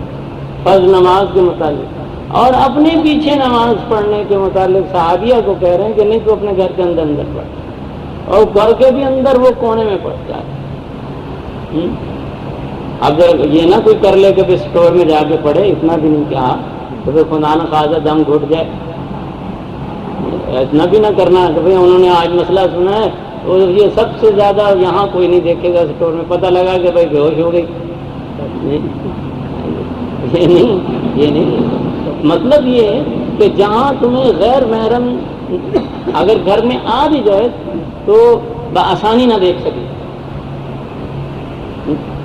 فرض نماز کے متعلق، اور اپنے پیچھے نماز پڑھنے کے متعلق صحابیہ کو کہہ رہے ہیں کہ نہیں تو اپنے گھر کے اندر پڑھ، اور گھر کے بھی اندر وہ کونے میں پڑھ جائے۔ اگر یہ نہ کوئی کر لے کہ اسٹور میں جا کے پڑھے، اتنا بھی نہیں کہا تو پھر خدا نہ خواصہ دم گھٹ جائے، اتنا بھی نہ کرنا کہ بھائی انہوں نے آج مسئلہ سنا ہے اور یہ سب سے زیادہ یہاں کوئی نہیں دیکھے گا اسٹور میں، پتہ لگا کہ بھائی بے ہوش ہو گئی، یہ نہیں، مطلب یہ ہے کہ جہاں تمہیں غیر محرم اگر گھر میں آ بھی جائے تو بآسانی نہ دیکھ سکے،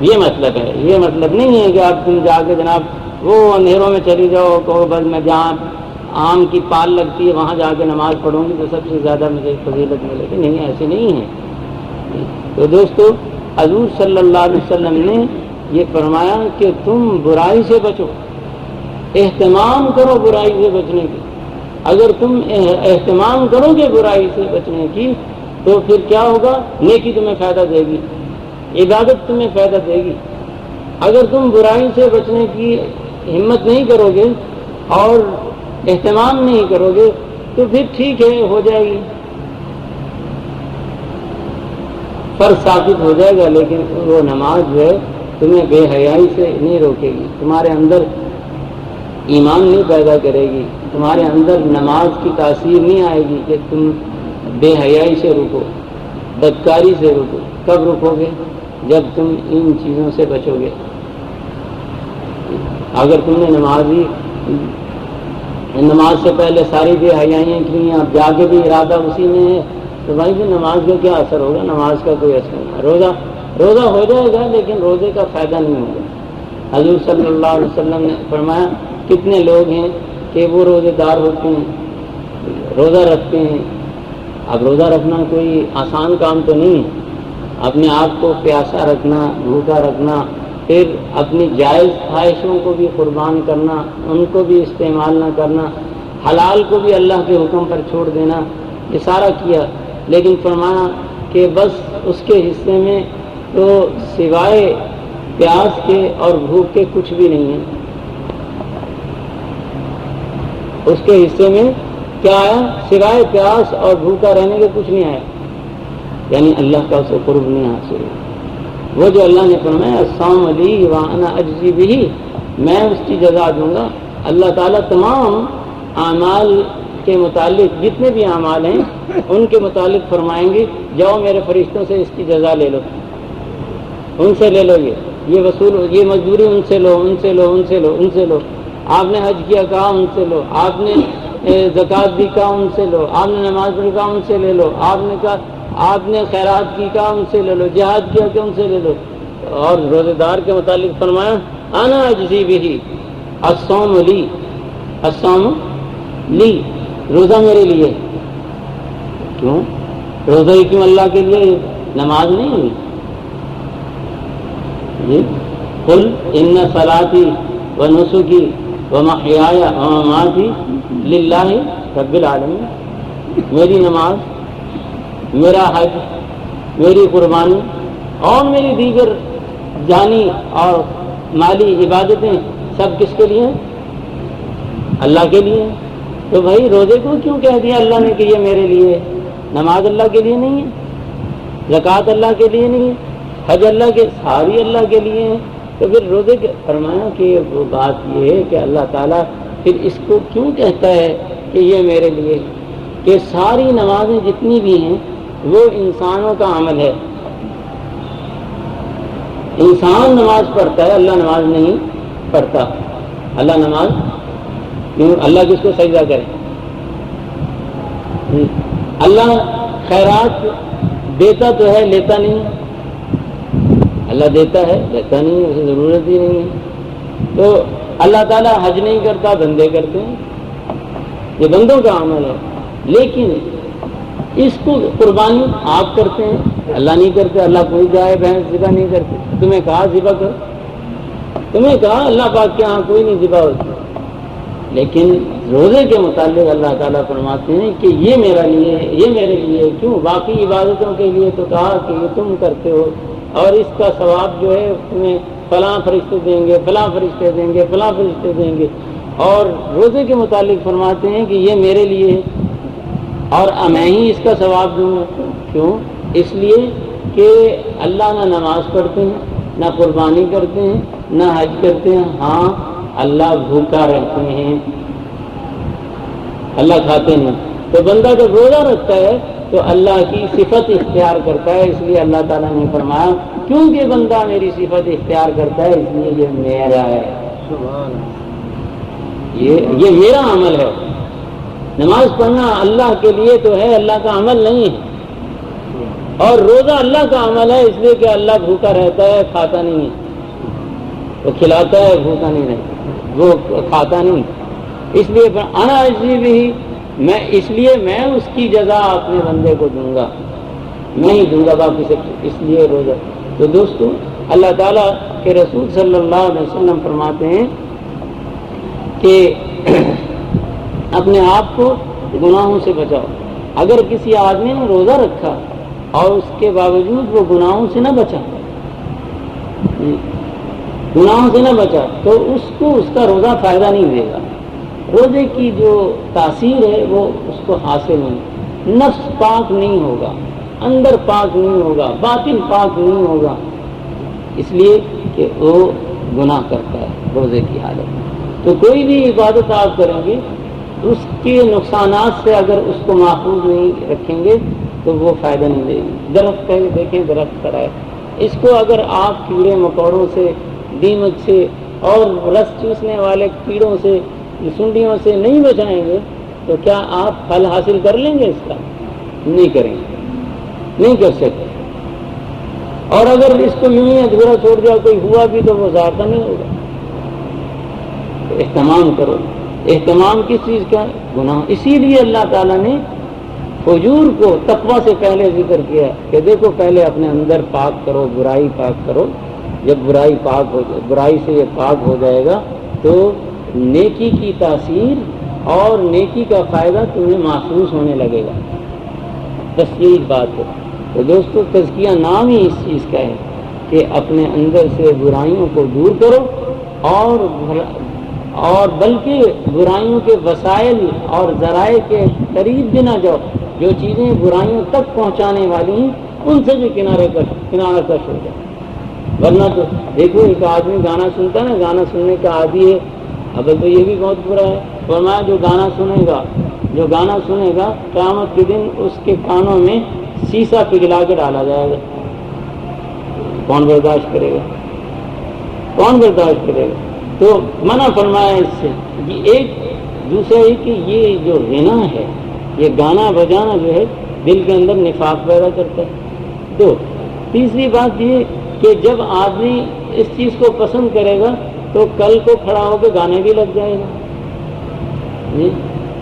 یہ مطلب ہے، یہ مطلب نہیں ہے کہ اب تم جا کے جناب وہ اندھیروں میں چلی جاؤ کہ بس میں جہاں آم کی پال لگتی ہے وہاں جا کے نماز پڑھوں گی تو سب سے زیادہ مجھے فضیلت ملے گی، نہیں ایسے نہیں ہے۔ تو دوستو حضور صلی اللہ علیہ وسلم نے یہ فرمایا کہ تم برائی سے بچو، اہتمام کرو برائی سے بچنے کی، اگر تم اہتمام کرو گے برائی سے بچنے کی تو پھر کیا ہوگا، نیکی تمہیں فائدہ دے گی، عبادت تمہیں فائدہ دے گی۔ اگر تم برائی سے بچنے کی ہمت نہیں کرو گے اور اہتمام نہیں کرو گے تو پھر ٹھیک ہے، ہو جائے گی، فرض ثابت ہو جائے گا، لیکن وہ نماز جو ہے تمہیں بے حیائی سے نہیں روکے گی، تمہارے اندر ایمان نہیں پیدا کرے گی، تمہارے اندر نماز کی تاثیر نہیں آئے گی کہ تم بے حیائی سے رکو، بدکاری سے رکو۔ کب رکو گے؟ جب تم ان چیزوں سے بچو گے۔ اگر تم نے نماز سے پہلے ساری بے حیائیاں کی، اب جا کے بھی ارادہ اسی میں ہے، تو بھائی پھر نماز کا کیا اثر ہوگا؟ نماز کا کوئی اثر نہیں، روزہ ہو جائے گا لیکن روزے کا فائدہ نہیں ہوگا۔ حضور صلی اللہ علیہ وسلم نے فرمایا کتنے لوگ ہیں کہ وہ روزے دار ہوتے ہیں، روزہ رکھتے ہیں، اب روزہ رکھنا کوئی آسان کام تو نہیں ہے، اپنے آپ کو پیاسا رکھنا، بھوکا رکھنا، پھر اپنی جائز خواہشوں کو بھی قربان کرنا، ان کو بھی استعمال نہ کرنا، حلال کو بھی اللہ کے حکم پر چھوڑ دینا، یہ سارا کیا، لیکن فرمایا کہ بس اس کے حصے میں تو سوائے پیاس کے اور بھوک کے کچھ بھی نہیں ہے۔ اس کے حصے میں کیا آیا؟ سوائے پیاس اور بھوکا رہنے کے کچھ نہیں آیا، یعنی اللہ کا اسے قرب نہیں حاصل ہے۔ وہ جو اللہ نے فرمایا الصوم لی وانا اجزی بہ، میں اس کی جزا دوں گا۔ اللہ تعالیٰ تمام اعمال کے متعلق جتنے بھی اعمال ہیں ان کے متعلق فرمائیں گے جاؤ میرے فرشتوں سے اس کی جزا لے لو، ان سے لے لو، یہ وصول، یہ مزدوری ان سے لو، ان سے لو، ان سے لو، ان سے لو، آپ نے حج کیا کہا ان سے لو، آپ نے زکوٰۃ دی کہا ان سے لو، آپ نے نماز پڑھی کہا ان سے لے لو، آپ نے کہا آپ نے خیرات کی کہا ان سے لے لو، جہاد کیا کہ ان سے لے لو۔ اور روزے دار کے متعلق فرمایا انا اجزی بہ، الصوم لی، الصوم لی، روزہ میرے لیے۔ کیوں روزہ ہی کیوں اللہ کے لیے؟ نماز نہیں ہوئی جی؟ قل ان صلاتی و نسکی ومحیاي ومماتی للہ رب العالمین. میری نماز، میرا حج، میری قربانی اور میری دیگر جانی اور مالی عبادتیں سب کس کے لیے ہیں؟ اللہ کے لیے. تو بھائی روزے کو کیوں کہہ دیا اللہ نے کہ یہ میرے لیے ہے؟ نماز اللہ کے لیے نہیں ہے، زکوٰۃ اللہ کے لیے نہیں ہے، حج اللہ کے، ساری اللہ کے لیے ہیں. تو پھر روزے کے فرمایا کہ وہ بات یہ ہے کہ اللہ تعالیٰ پھر اس کو کیوں کہتا ہے کہ یہ میرے لیے، کہ ساری نمازیں جتنی بھی ہیں وہ انسانوں کا عمل ہے. انسان نماز پڑھتا ہے، اللہ نماز نہیں پڑھتا. اللہ نماز کیوں؟ اللہ کس کو سجدہ کرے؟ اللہ خیرات دیتا تو ہے، لیتا نہیں. اللہ دیتا ہے، لیتا نہیں، اسے ضرورت ہی نہیں ہے. تو اللہ تعالیٰ حج نہیں کرتا، بندے کرتے ہیں، یہ بندوں کا عمل ہے. لیکن اس کو قربانی آپ کرتے ہیں، اللہ نہیں کرتے. اللہ کوئی گائے بھینس ذبح نہیں کرتے. تمہیں کہا ذبح کرو، تمہیں کہا اللہ پاک کے یہاں کوئی نہیں ذبح ہوتی. لیکن روزے کے متعلق اللہ تعالیٰ فرماتے ہیں کہ یہ میرا لیے ہے، یہ میرے لیے ہے. کیوں؟ باقی عبادتوں کے لیے تو کہا کہ یہ تم کرتے ہو اور اس کا ثواب جو ہے تمہیں فلاں فرشتے دیں گے، فلاں فرشتے دیں گے، فلاں فرشتے دیں گے. اور روزے کے متعلق فرماتے ہیں کہ یہ میرے لیے ہے اور میں ہی اس کا ثواب دوں گا. کیوں؟ اس لیے کہ اللہ نہ نماز پڑھتے ہیں، نہ قربانی کرتے ہیں، نہ حج کرتے ہیں. ہاں اللہ بھوکا رہتے ہیں، اللہ کھاتے نہیں. تو بندہ جب روزہ رکھتا ہے تو اللہ کی صفت اختیار کرتا ہے. اس لیے اللہ تعالیٰ نے فرمایا کیونکہ بندہ میری صفت اختیار کرتا ہے اس لیے یہ میرا ہے، یہ میرا عمل ہے. نماز پڑھنا اللہ کے لیے تو ہے، اللہ کا عمل نہیں ہے. اور روزہ اللہ کا عمل ہے اس لیے کہ اللہ بھوکا رہتا ہے، کھاتا نہیں ہے. وہ کھلاتا ہے، بھوکا نہیں رہتا، وہ کھاتا نہیں. اس لیے انا اجزی بھی، میں اس لیے میں اس کی جزا اپنے بندے کو دوں گا، میں ہی دوں گا باقی سب. اس لیے روزہ. تو دوستو اللہ تعالیٰ کے رسول صلی اللہ علیہ وسلم فرماتے ہیں کہ اپنے آپ کو گناہوں سے بچاؤ. اگر کسی آدمی نے روزہ رکھا اور اس کے باوجود وہ گناہوں سے نہ بچا، گناہوں سے نہ بچا تو اس کو اس کا روزہ فائدہ نہیں دے گا. روزے کی جو تاثیر ہے وہ اس کو حاصل نہیں. نفس پاک نہیں ہوگا، اندر پاک نہیں ہوگا، باطن پاک نہیں ہوگا. اس لیے کہ وہ گناہ کرتا ہے روزے کی حالت میں. تو کوئی بھی عبادت آپ کریں گے اس کے نقصانات سے اگر اس کو محفوظ نہیں رکھیں گے تو وہ فائدہ نہیں دے گی. درخت پہ دیکھیں، درخت کھڑا ہے، اس کو اگر آپ کیڑے مکوڑوں سے، دیمک سے اور رس چوسنے والے کیڑوں سے، سنڈیوں سے نہیں بچائیں گے تو کیا آپ پھل حاصل کر لیں گے؟ اس کا نہیں کریں گے، نہیں کر سکتے. اور اگر اس کو یوں ہی ادھورا چھوڑ دیا، کوئی ہوا بھی تو وہ ذائقہ نہیں ہوگا. تو اہتمام کرو. اہتمام کس چیز کا؟ گناہ. اسی لیے اللہ تعالیٰ نے فجور کو تقویٰ سے پہلے ذکر کیا کہ دیکھو پہلے اپنے اندر پاک کرو، برائی پاک کرو. جب برائی پاک ہو جائے، برائی سے یہ پاک ہو جائے گا تو نیکی کی تاثیر اور نیکی کا فائدہ تمہیں محسوس ہونے لگے گا. بس یہی بات ہے. تو دوستو تزکیہ نام ہی اس چیز کا ہے کہ اپنے اندر سے برائیوں کو دور کرو اور بلکہ برائیوں کے وسائل اور ذرائع کے قریب بھی نہ جاؤ. جو چیزیں برائیوں تک پہنچانے والی ہیں ان سے بھی کنارہ کش ہو جائے. ورنہ تو دیکھو ایک آدمی گانا سنتا ہے نا، گانا سننے کا عادی ہے. اب تو یہ بھی بہت برا ہے. فرمایا جو گانا سنے گا قیامت کے دن اس کے کانوں میں سیسا پگھلا کے ڈالا جائے گا. کون برداشت کرے گا؟ کون برداشت کرے گا؟ تو منع فرمایا اس سے. ایک دوسرا ہے کہ یہ جو غنا ہے، یہ گانا بجانا جو ہے دل کے اندر نفاق پیدا کرتا ہے. تو تیسری بات یہ کہ جب آدمی اس چیز کو پسند کرے گا تو کل کو کھڑا ہو کے گانے بھی لگ جائے گا.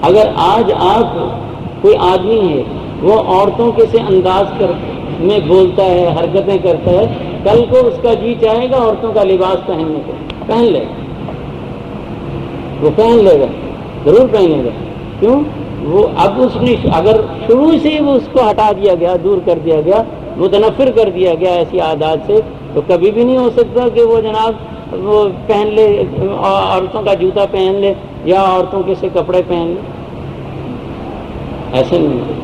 اگر آج آپ کوئی آدمی ہے وہ عورتوں کے سے انداز میں بولتا ہے، حرکتیں کرتا ہے، کل کو اس کا جی چاہے گا عورتوں کا لباس پہننے کو، پہن لے. وہ پہن لے گا، ضرور پہنے گا. کیوں؟ وہ اب اس نے اگر شروع سے ہی وہ اس کو ہٹا دیا گیا، دور کر دیا گیا، متنفر کر دیا گیا ایسی عادات سے، تو کبھی بھی نہیں ہو سکتا کہ وہ جناب وہ پہن لے، عورتوں کا جوتا پہن لے یا عورتوں کے سے کپڑے پہن لے. ایسے نہیں ہے.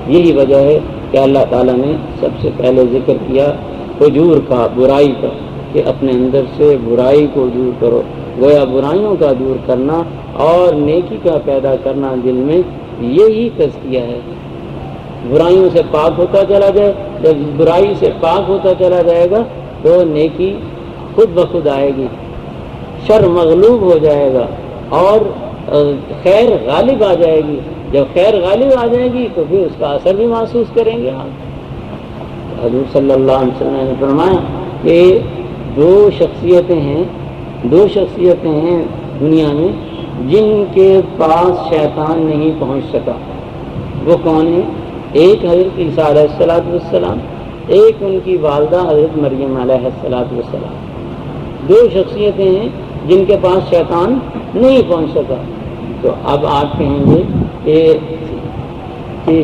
یہی وجہ ہے کہ اللہ تعالیٰ نے سب سے پہلے ذکر کیا فجور کا، برائی کا، کہ اپنے اندر سے برائی کو دور کرو. گویا برائیوں کا دور کرنا اور نیکی کا پیدا کرنا دل میں، یہی تزکیہ ہے. برائیوں سے پاک ہوتا چلا جائے، جب برائی سے پاک ہوتا چلا جائے گا تو نیکی خود بخود آئے گی، شر مغلوب ہو جائے گا اور خیر غالب آ جائے گی. جب خیر غالب آ جائے گی تو پھر اس کا اثر بھی محسوس کریں گے آپ. حضور صلی اللہ علیہ وسلم نے فرمایا کہ دو شخصیتیں ہیں دنیا میں جن کے پاس شیطان نہیں پہنچ سکا. وہ کون ہیں؟ ایک حضرت عیسیٰ علیہ السلام، ایک ان کی والدہ حضرت مریم علیہ السلام. دو شخصیتیں ہیں جن کے پاس شیطان نہیں پہنچ سکا. تو اب آپ کہیں گے کہ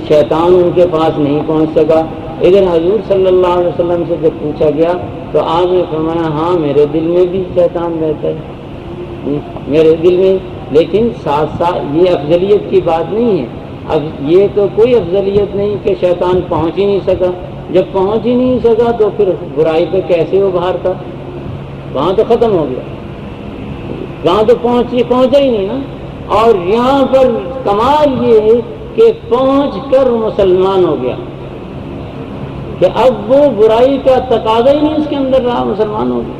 شیطان ان کے پاس نہیں پہنچ سکا. ادھر حضور صلی اللہ علیہ وسلم سے جب پوچھا گیا تو آپ نے فرمایا ہاں میرے دل میں بھی شیطان رہتا ہے، میرے دل میں. لیکن ساتھ ساتھ یہ افضلیت کی بات نہیں ہے. اب یہ تو کوئی افضلیت نہیں کہ شیطان پہنچ ہی نہیں سکا. جب پہنچ ہی نہیں سکا تو پھر برائی پہ کیسے ابھارتا؟ وہاں تو ختم ہو گیا، وہاں تو پہنچا ہی نہیں نا. اور یہاں پر کمال یہ ہے کہ پہنچ کر مسلمان ہو گیا، کہ اب وہ برائی کا تقاضا ہی نہیں اس کے اندر رہا، مسلمان ہو گیا.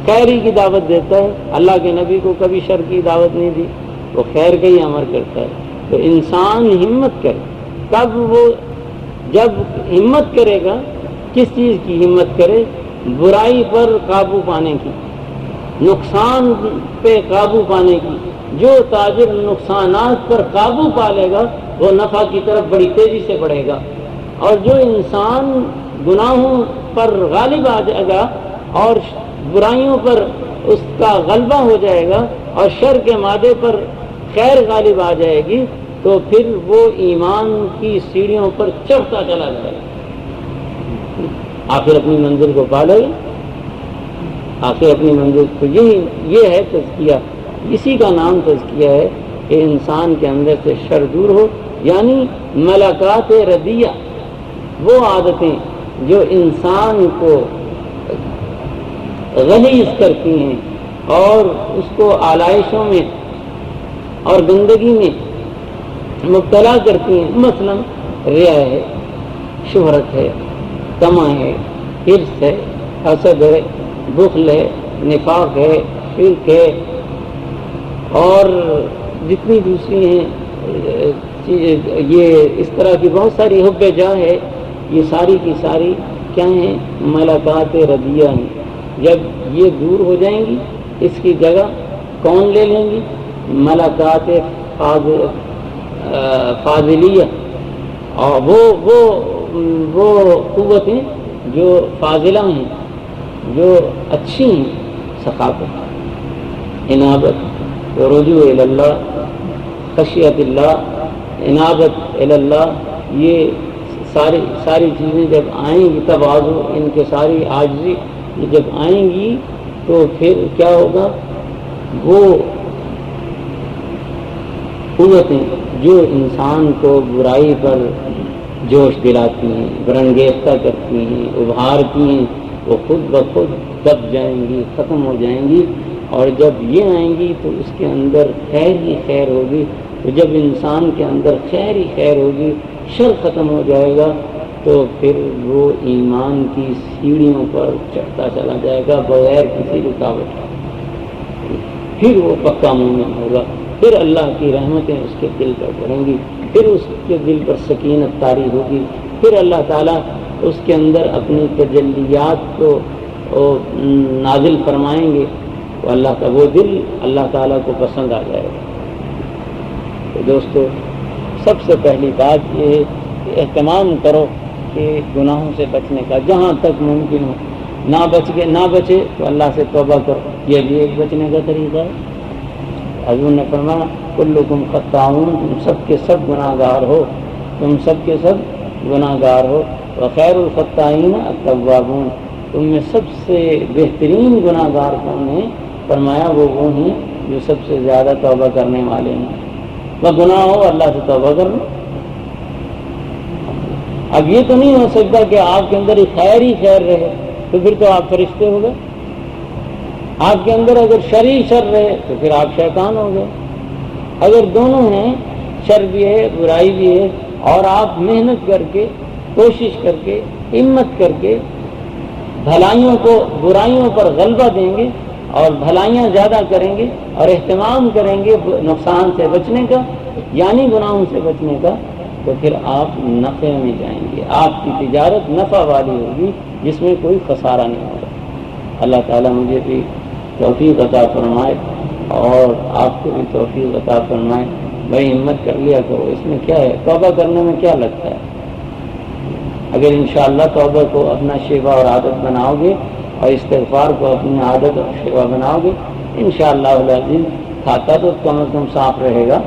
خیری کی دعوت دیتا ہے. اللہ کے نبی کو کبھی شر کی دعوت نہیں دی، وہ خیر کا ہی امر کرتا ہے. تو انسان ہمت کرے. کب وہ جب ہمت کرے گا، کس چیز کی ہمت کرے؟ برائی پر قابو پانے کی، نقصان پہ قابو پانے کی. جو تاجر نقصانات پر قابو پا لے گا وہ نفع کی طرف بڑی تیزی سے بڑھے گا. اور جو انسان گناہوں پر غالب آ جائے گا اور برائیوں پر اس کا غلبہ ہو جائے گا اور شر کے مادے پر خیر غالب آ جائے گی، تو پھر وہ ایمان کی سیڑھیوں پر چڑھتا چلا جائے گا، آخر اپنی منزل کو پا لے گا. آخر اپنی منزل کو یہ ہے تزکیہ. اسی کا نام تزکیہ ہے کہ انسان کے اندر سے شر دور ہو. یعنی ملکات ردیہ، وہ عادتیں جو انسان کو غلیظ کرتی ہیں اور اس کو آلائشوں میں اور گندگی میں مبتلا کرتی ہیں. مثلا ریا ہے، شہرت ہے، طمع ہے، حرص ہے، حسد ہے، بخل ہے، نفاق ہے، شرک ہے، اور جتنی دوسری ہیں یہ اس طرح کی بہت ساری حب جاہ ہے. یہ ساری کی ساری کیا ہیں؟ ملکات ردیہ ہیں. جب یہ دور ہو جائیں گی اس کی جگہ کون لے لیں گی؟ ملکات فاضلیہ. اور وہ قوتیں جو فاضلہ ہیں، جو اچھی ہیں، ثقافت، انابت، رجوع الی اللہ، خشیت اللہ، انابت الی اللہ. یہ ساری چیزیں جب آئیں گی، تواضع، ان کے ساری عاجزی جب آئیں گی تو پھر کیا ہوگا؟ وہ قوتیں جو انسان کو برائی پر جوش دلاتی ہیں، برنگیختہ کرتی ہیں، ابھارتی ہیں، وہ خود بخود دب جائیں گی، ختم ہو جائیں گی. اور جب یہ آئیں گی تو اس کے اندر خیر ہی خیر ہوگی. تو جب انسان کے اندر خیر ہی خیر ہوگی، شر ختم ہو جائے گا، تو پھر وہ ایمان کی سیڑھیوں پر چڑھتا چلا جائے گا بغیر کسی رکاوٹ کے. پھر وہ پکا مومن ہوگا. پھر اللہ کی رحمتیں اس کے دل پر پڑیں گی، پھر اس کے دل پر سکینت طاری ہوگی. پھر اللہ تعالیٰ اس کے اندر اپنی تجلیات کو نازل فرمائیں گے. تو اللہ کا وہ دل اللہ تعالیٰ کو پسند آ جائے گا. تو دوستو، سب سے پہلی بات یہ ہے کہ اہتمام کرو کہ گناہوں سے بچنے کا جہاں تک ممکن ہو. نہ بچے تو اللہ سے توبہ کرو، یہ بھی ایک بچنے کا طریقہ ہے. حضور نے فرمایا کلکم خطاؤن، تم سب کے سب گناہ گار ہو، تم سب کے سب گناہ گار ہو، وخیر الخطائین التوابون، تم میں سب سے بہترین گناہ گار کون ہیں؟ فرمایا وہ ہیں جو سب سے زیادہ توبہ کرنے والے ہیں۔ وہ گناہ ہو اللہ سے توبہ کر لو۔ اب یہ تو نہیں ہو سکتا کہ آپ کے اندر خیر ہی خیر رہے تو پھر تو آپ فرشتے ہو گئے، آپ کے اندر اگر شر ہی شر رہے تو پھر آپ شیطان ہو گئے۔ اگر دونوں ہیں، شر بھی ہے برائی بھی ہے، اور آپ محنت کر کے کوشش کر کے ہمت کر کے بھلائیوں کو برائیوں پر غلبہ دیں گے اور بھلائیاں زیادہ کریں گے اور اہتمام کریں گے نقصان سے بچنے کا یعنی گناہوں سے بچنے کا، تو پھر آپ نفع میں جائیں گے، آپ کی تجارت نفع والی ہوگی جس میں کوئی خسارہ نہیں ہوگا۔ اللہ تعالیٰ مجھے بھی توفیق عطا فرمائے اور آپ کو بھی توفیق عطا فرمائے۔ بھائی ہمت کر لیا کرو، اس میں کیا ہے، توبہ کرنے میں کیا لگتا ہے؟ اگر انشاءاللہ توبہ کو اپنا شیوا اور عادت بناؤ گے اور استغفار کو اپنی عادت اور شیوا بناؤ گے، انشاءاللہ العزیز کھاتا تو کم از کم صاف رہے گا،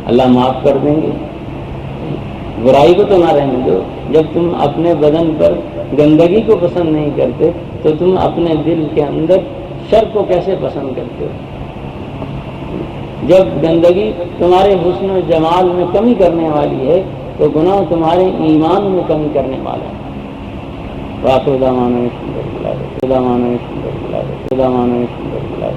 اللہ معاف کر دیں گے۔ برائی کو تو نہ رہنے دو۔ جب تم اپنے بدن پر گندگی کو پسند نہیں کرتے تو تم اپنے دل کے اندر شر کو کیسے پسند کرتے ہو؟ جب گندگی تمہارے حسن و جمال میں کمی کرنے والی ہے تو گناہ تمہارے ایمان میں کمی کرنے والا ہے۔ واخر دعوانا الحمدللہ